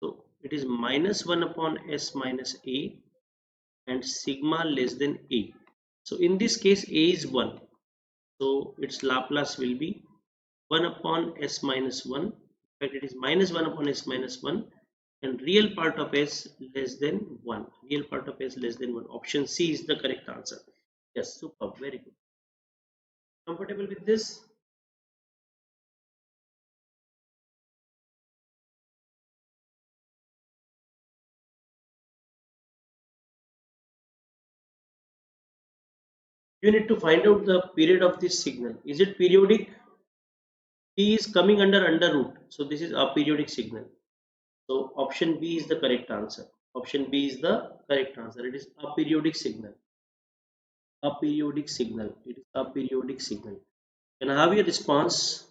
So it is minus 1 upon s minus a and sigma less than a. So in this case a is 1. So its Laplace will be 1 upon s minus 1. In fact, it is minus 1 upon s minus 1 and real part of s less than 1. Real part of s less than 1. Option C is the correct answer. Yes, super, very good. Comfortable with this? You need to find out the period of this signal. Is it periodic? T is coming under root. So this is a periodic signal. So option B is the correct answer. Option B is the correct answer. It is a periodic signal. A periodic signal. It is a periodic signal. Can I have your response?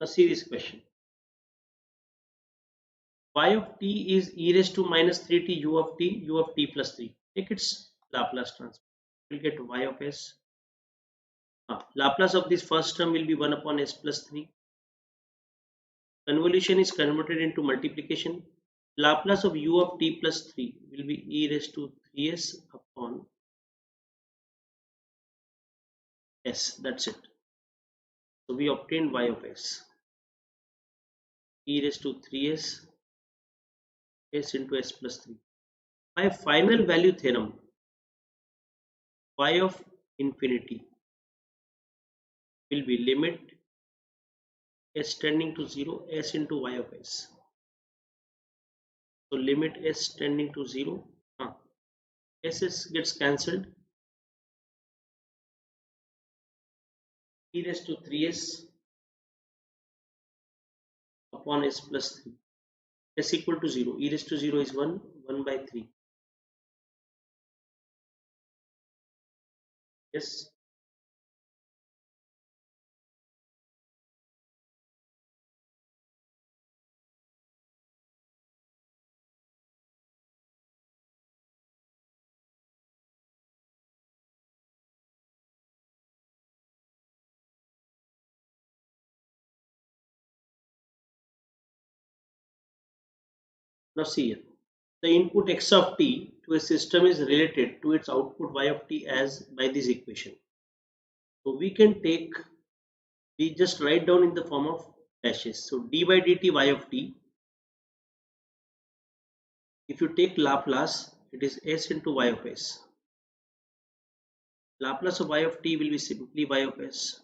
A serious question. Y of t is e raised to minus 3t u of t plus 3. Take its Laplace transform. We'll get y of s. Laplace of this first term will be 1 upon s plus 3. Convolution is converted into multiplication. Laplace of u of t plus 3 will be e raised to 3s upon s. That's it. So we obtained y of s. E raised to 3s s into s plus 3. My final value theorem, y of infinity will be limit s tending to 0 s into y of s. So limit s tending to 0, s gets cancelled, e raised to 3s upon s plus 3, s equal to 0, e raised to 0 is 1, 1 by 3. Yes, now see here. The input x of t to a system is related to its output y of t as by this equation. So we can take, we just write down in the form of dashes. So d by dt y of t, if you take Laplace, it is s into y of s. Laplace of y of t will be simply y of s.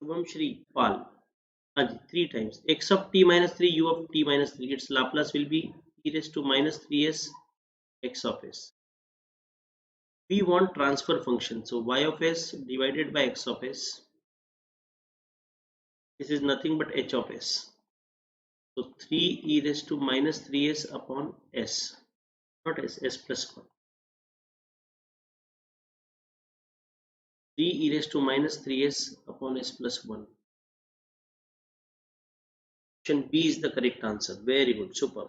Shubham Shri Pal. Haji, 3 times. X of t minus 3, u of t minus 3. Its Laplace will be e raised to minus 3s x of s. We want transfer function. So y of s divided by x of s. This is nothing but h of s. So 3 e raised to minus 3s upon s. Not s, s plus 1. 3 e raised to minus 3s upon s plus 1. Option B is the correct answer. Very good. Super.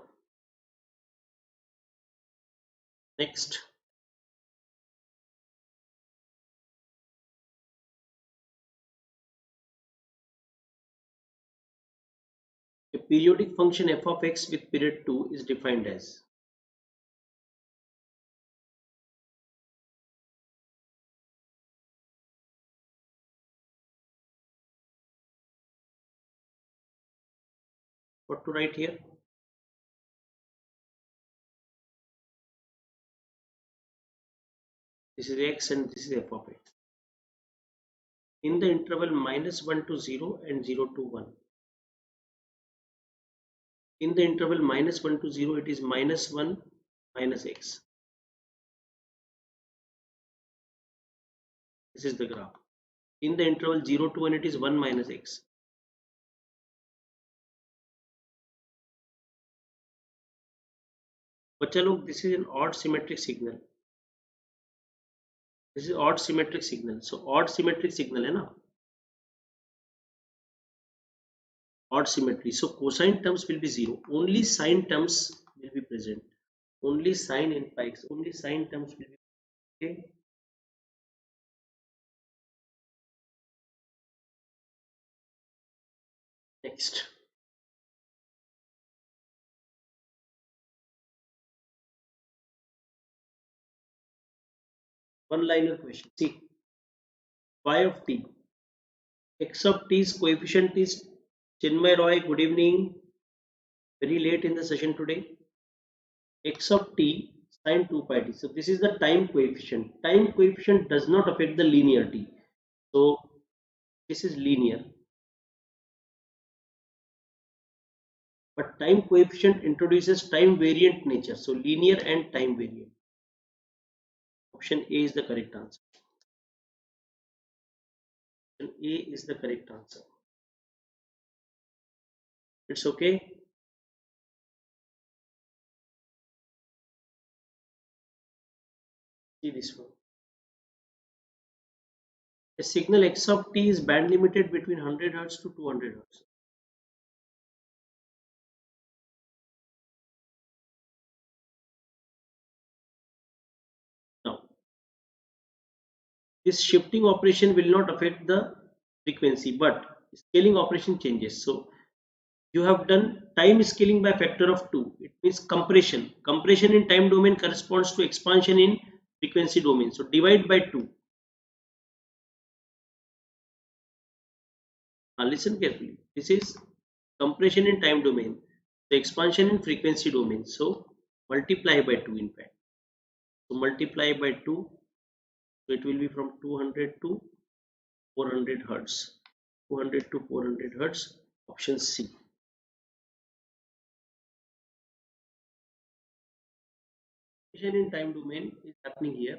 Next. A periodic function f of x with period 2 is defined as. What to write here? This is x and this is f of x. In the interval minus 1 to 0 and 0 to 1. In the interval minus 1 to 0, it is minus 1 minus x. This is the graph. In the interval 0 to 1, it is 1 minus x. बच्चा लोग, this is an odd symmetric signal. This is odd symmetric signal. So odd symmetric signal है ना? Odd symmetry. So cosine terms will be 0. Only sine terms will be present. Only sine and pi. Only sine terms will be okay. Next. One liner question. See, y of t X of t's coefficient is Chinmay Roy. Good evening. Very late in the session today. X of t sine 2 pi t. So this is the time coefficient. Time coefficient does not affect the linearity. So this is linear. But time coefficient introduces time variant nature. So linear and time variant. Option A is the correct answer. Option A is the correct answer. It's okay. See this one. A signal x of t is band limited between 100 Hz to 200 Hz. Now, this shifting operation will not affect the frequency, but scaling operation changes. So, you have done time scaling by factor of 2. It means compression. Compression in time domain corresponds to expansion in frequency domain. So, divide by 2. Now, listen carefully. This is compression in time domain. The expansion in frequency domain. So, multiply by 2 in fact. So, multiply by 2. So, it will be from 200 to 400 Hertz. 200 to 400 Hertz. Option C. Operation in time domain is happening here.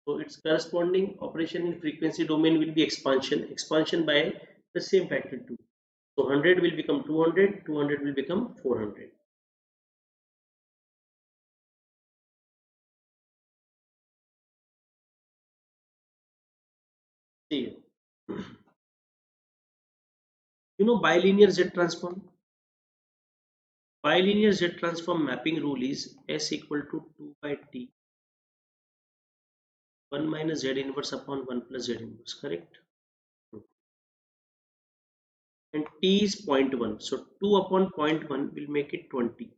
So its corresponding operation in frequency domain will be expansion. Expansion by the same factor 2. So 100 will become 200. 200 will become 400. See, you know bilinear Z transform. Bilinear Z transform mapping rule is S equal to 2 by T 1 minus Z inverse upon 1 plus Z inverse, correct? And T is 0.1. So 2 upon 0.1 will make it 20.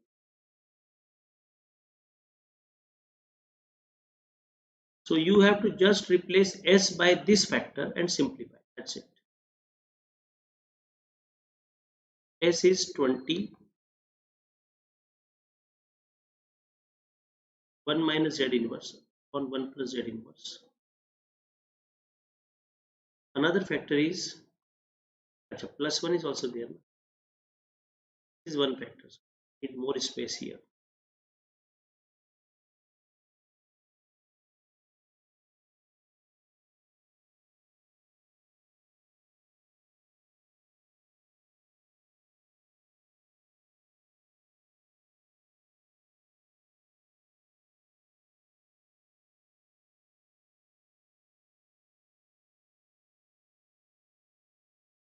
So you have to just replace S by this factor and simplify. That's it. S is 20. 1 minus Z inverse on 1 plus Z inverse. Another factor is plus 1 is also there. This is one factor. Need more space here.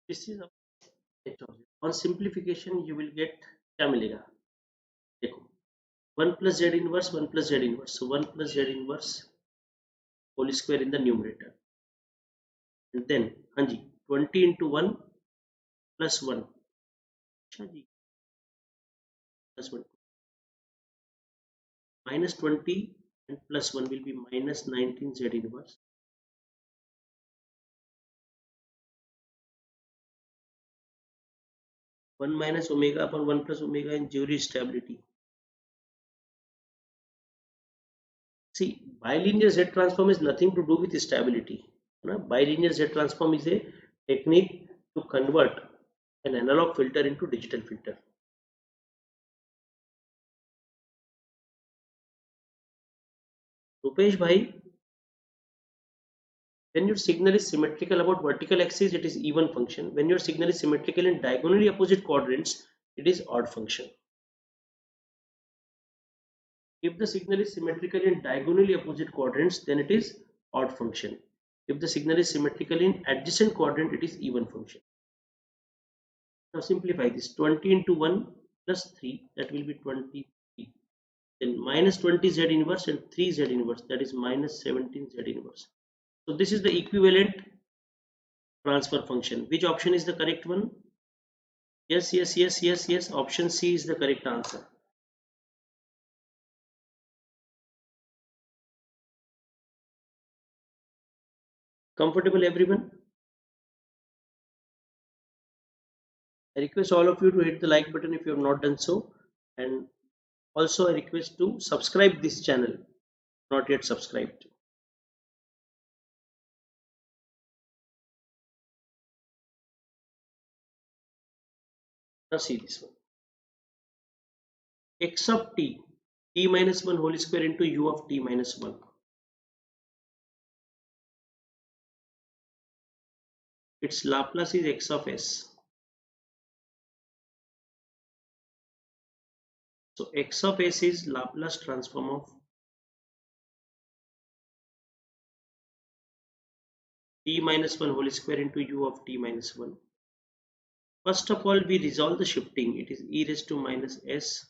This is on simplification you will get क्या मिलेगा देखो 1 plus Z inverse 1 plus Z inverse. So 1 plus Z inverse whole square in the numerator. And then हाँ जी 20 into 1 plus 1. अच्छा जी plus 1 minus 20 and plus 1 will be minus 19 Z inverse. 1 minus omega upon 1 plus omega in Jury stability. See, bilinear Z transform is nothing to do with stability. Bilinear Z transform is a technique to convert an analog filter into digital filter. Rupesh bhai, when your signal is symmetrical about vertical axis, it is even function. When your signal is symmetrical in diagonally opposite quadrants, it is odd function. If the signal is symmetrical in diagonally opposite quadrants, then it is odd function. If the signal is symmetrical in adjacent quadrant, it is even function. Now simplify this. 20 into 1 plus 3, that will be 23. Then minus 20 Z inverse and 3 Z inverse, that is minus 17 Z inverse. So this is the equivalent transfer function. Which option is the correct one? Yes, yes, yes, yes, yes. Option C is the correct answer. Comfortable everyone? I request all of you to hit the like button if you have not done so, and also I request to subscribe this channel, not yet subscribed. Now see this one. X of t minus 1 whole square into u of t minus 1. Its Laplace is x of s. So x of s is Laplace transform of t minus 1 whole square into u of t minus 1. First of all, we resolve the shifting. It is e raised to minus s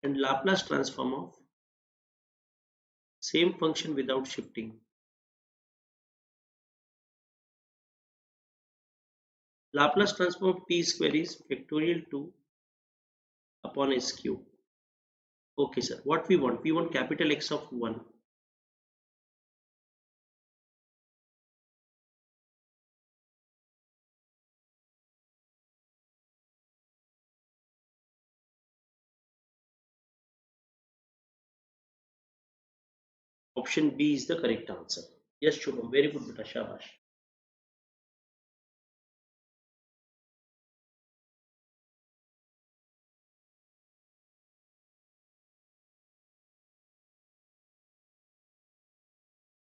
and Laplace transform of same function without shifting. Laplace transform of t square is factorial 2 upon s cube. Okay, sir. What we want? We want capital X of 1. Option B is the correct answer. Yes, Shubham. Very good, beta. Shabash.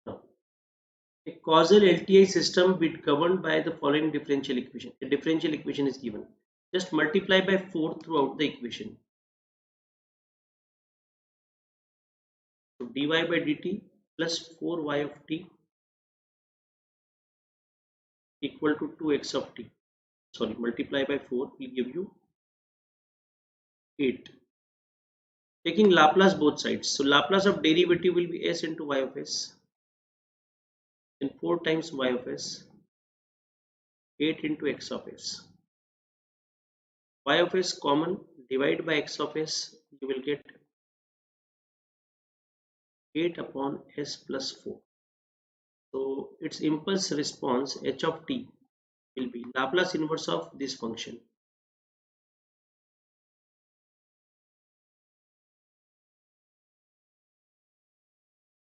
Now, a causal LTI system with governed by the following differential equation. A differential equation is given. Just multiply by 4 throughout the equation. So dy by dt plus 4y of t equal to 2x of t. Sorry, multiply by 4 will give you 8. Taking Laplace both sides. So Laplace of derivative will be s into y of s. And 4 times y of s. 8 into x of s. Y of s common, divide by x of s, you will get 8 upon s plus 4. So its impulse response h of t will be Laplace inverse of this function.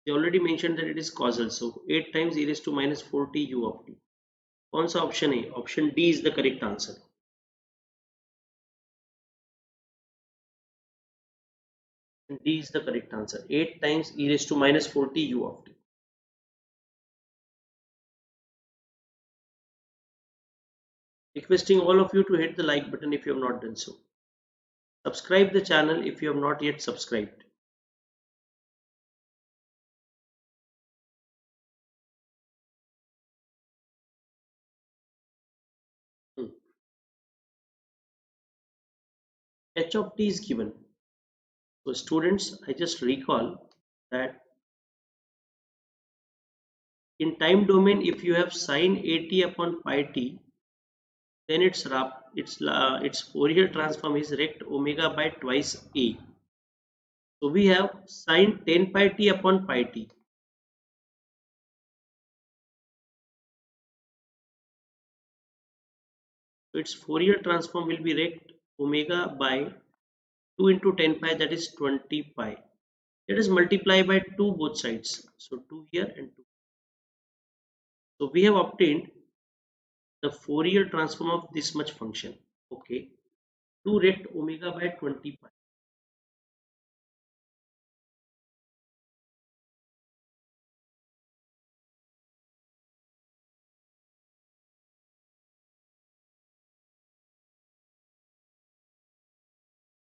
They already mentioned that it is causal, so 8 times e raised to minus 4t u of t. कौन सा option A? Option D is the correct answer. And D is the correct answer. 8 times e raised to minus 4t u of t. Requesting all of you to hit the like button if you have not done so. Subscribe the channel if you have not yet subscribed. H of t is given. So students, I just recall that in time domain, if you have sine at upon pi t, then its Fourier transform is rect omega by twice a. So we have sine 10 pi t upon pi t. So its Fourier transform will be rect omega by 2 into 10 pi, that is 20 pi. Let us multiply by 2 both sides. So 2 here and 2. So we have obtained the Fourier transform of this much function. Okay. 2 rect omega by 20 pi.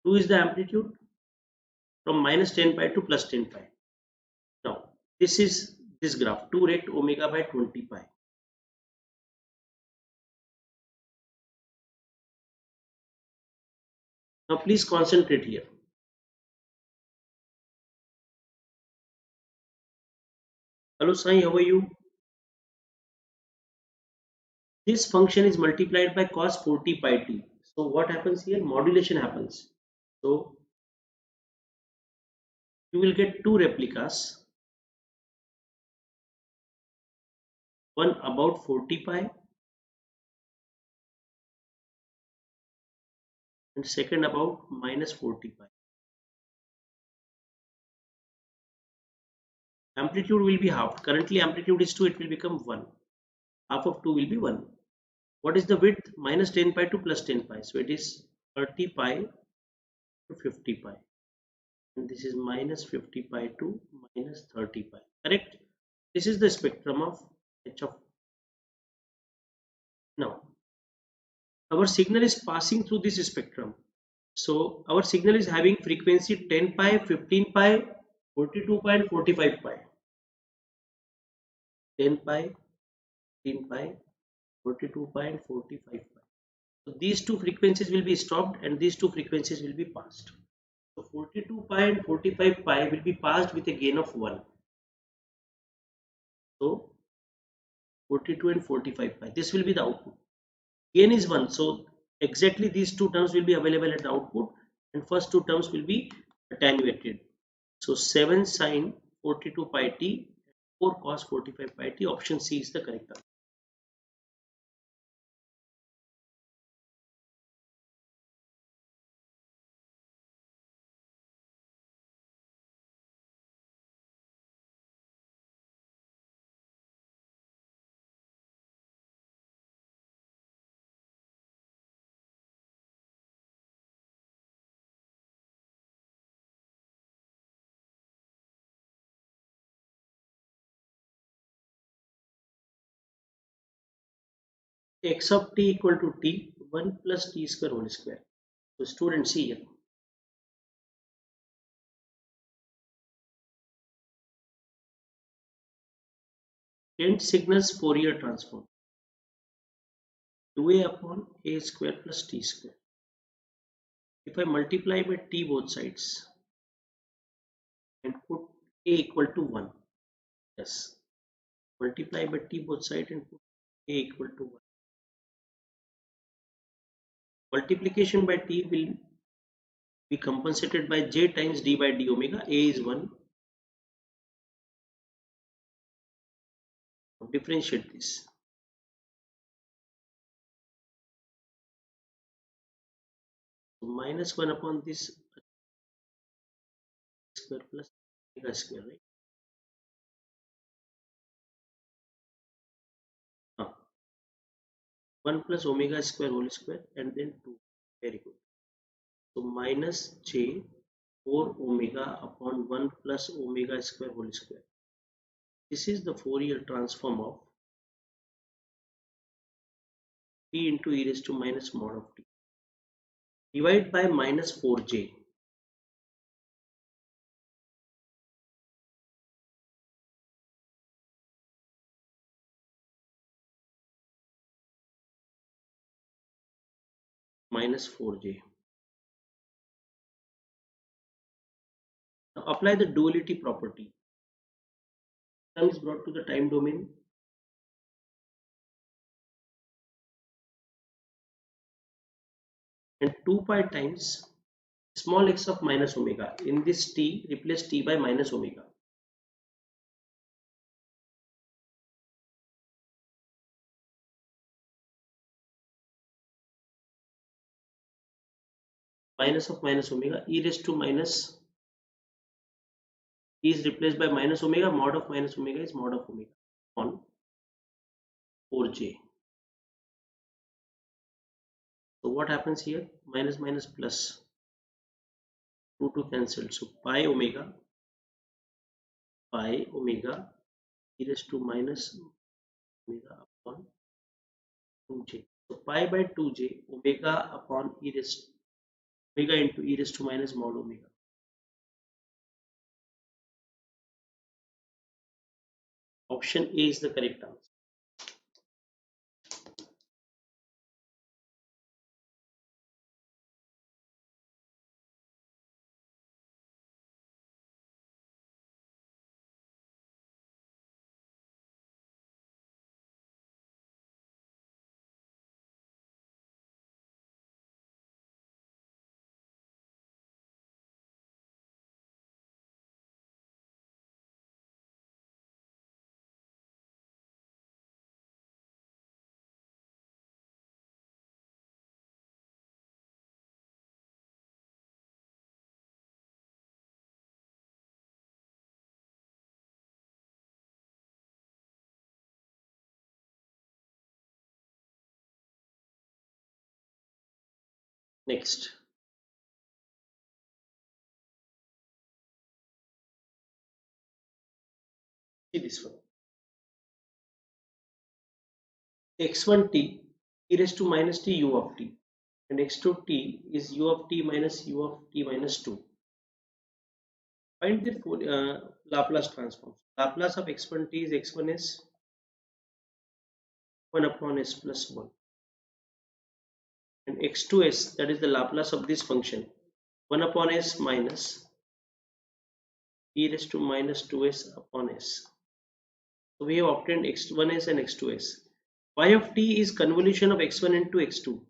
Two is the amplitude from minus 10 pi to plus 10 pi. Now this is this graph 2 rect omega by 20 pi. Now please concentrate here. Hello Sai, how are you? This function is multiplied by cos 40 pi t. So what happens here? Modulation happens. So you will get two replicas. one about 40 pi and second about minus 40 pi. Amplitude will be half. Currently amplitude is 2, it will become 1. Half of 2 will be 1. What is the width? Minus 10 pi to plus 10 pi. So it is 30 pi to 50 pi. And this is minus 50 pi to minus 30 pi. Correct? This is the spectrum of H of. Now, our signal is passing through this spectrum. So our signal is having frequency 10 pi, 15 pi, 42 pi and 45 pi. 10 pi, 15 pi, 42 pi and 45 pi. So these two frequencies will be stopped and these two frequencies will be passed. So 42 pi and 45 pi will be passed with a gain of 1. So 42 and 45 pi. This will be the output. Gain is 1. So exactly these two terms will be available at the output and first two terms will be attenuated. So 7 sine 42 pi t, 4 cos 45 pi t. Option C is the correct answer. X of t equal to t 1 plus t square whole square. So students see here. Length signals Fourier transform. 2a upon a square plus t square. If I multiply by t both sides and put a equal to 1, yes, multiply by t both sides and put a equal to 1. Multiplication by t will be compensated by j times d by d omega. A is 1. Differentiate this. So minus 1 upon this square plus omega square, right? 1 plus omega square whole square and then 2. Very good. So minus j 4 omega upon 1 plus omega square whole square. This is the Fourier transform of t into e raised to minus mod of t. Divide by minus 4j. Minus 4j. Now apply the duality property. Term is brought to the time domain. And 2 pi times small x of minus omega. In this t, replace t by minus omega. Minus of minus omega, e raised to minus, e is replaced by minus omega, mod of minus omega is mod of omega on 4j. So what happens here? Minus minus plus 2 to cancel. So pi omega e raised to minus omega upon 2j. So pi by 2j omega upon e raised omega into e raised to minus mod omega. Option A is the correct answer. Next, see this one. x1 t e raised to minus t u of t, and x2 t is u of t minus u of t minus 2. Find their Laplace transforms. Laplace of x1 t is x1 is 1 upon s plus 1, and x2s, that is the Laplace of this function, 1 upon s minus e raised to minus 2s upon s. So we have obtained x1s and x2s. Y of t is convolution of x1 into x2.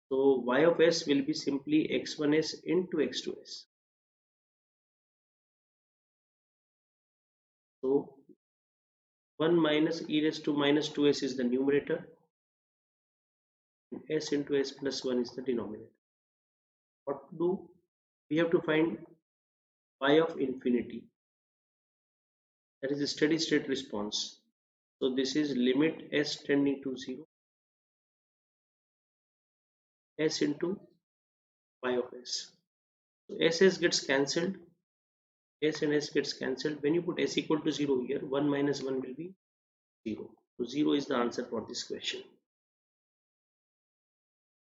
So y of s will be simply x1s into x2s. So 1 minus e raised to minus 2s is the numerator, and s into s plus 1 is the denominator. What to do? We have to find y of infinity, that is the steady state response. So this is limit s tending to 0, s into y of s. So s gets cancelled, s and s gets cancelled. When you put s equal to 0 here, 1 minus 1 will be 0. So 0 is the answer for this question.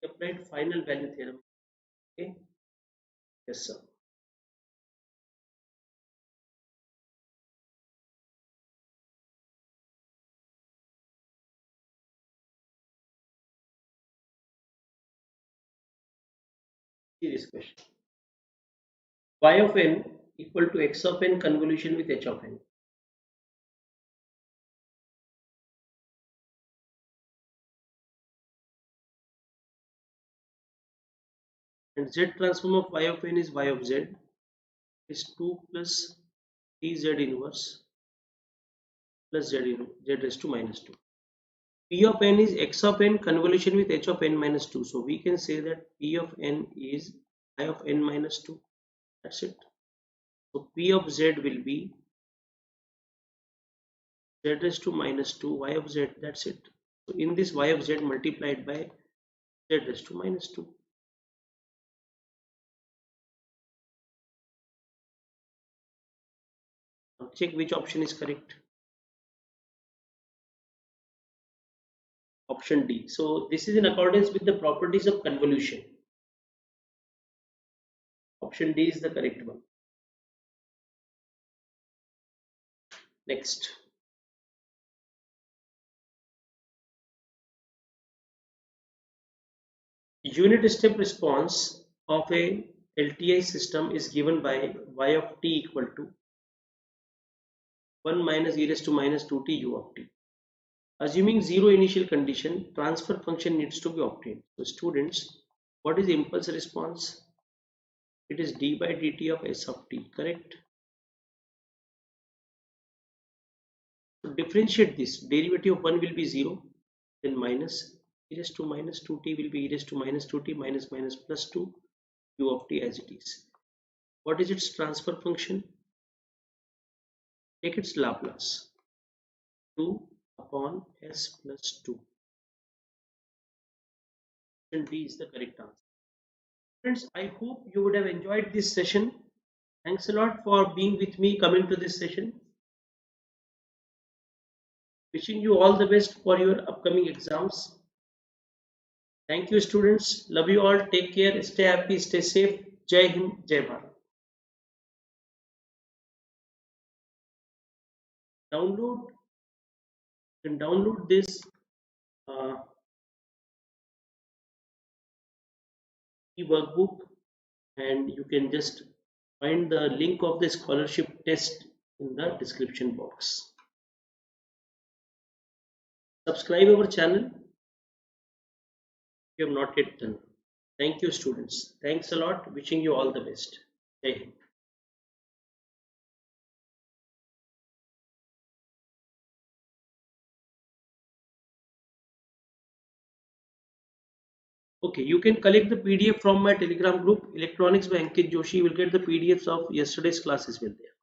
Applied final value theorem. Okay. Yes, sir. See this question. Y of n equal to x of n convolution with h of n. And z transform of y of n is y of z is 2 plus t z inverse plus z raised to minus 2. P of n is x of n convolution with h of n minus 2. So we can say that P of n is I of n minus 2. That's it. So P of z will be z raised to minus 2 y of z. That's it. So in this y of z multiplied by z raised to minus 2. Now check which option is correct. Option D. So this is in accordance with the properties of convolution. Option D is the correct one. Next. Unit step response of a LTI system is given by y of t equal to 1 minus e raised to minus 2t u of t. Assuming zero initial condition, transfer function needs to be obtained. So students, what is impulse response? It is d by dt of s of t, correct? To differentiate this, derivative of 1 will be 0, then minus e raised to minus 2t will be e raised to minus 2t minus minus plus 2 u of t as it is. What is its transfer function? Take its Laplace, 2 upon s plus 2. And D is the correct answer. Friends, I hope you would have enjoyed this session. Thanks a lot for being with me coming to this session. Wishing you all the best for your upcoming exams. Thank you, students. Love you all. Take care. Stay happy. Stay safe. Jai Hind. Jai Bharat. Download. You can download this e-workbook, and you can just find the link of the scholarship test in the description box. Subscribe our channel if you have not yet done. Thank you, students. Thanks a lot. Wishing you all the best. Jai Hind. Okay, you can collect the PDF from my Telegram group, Electronics by Ankit Joshi. You will get the PDFs of yesterday's classes with there.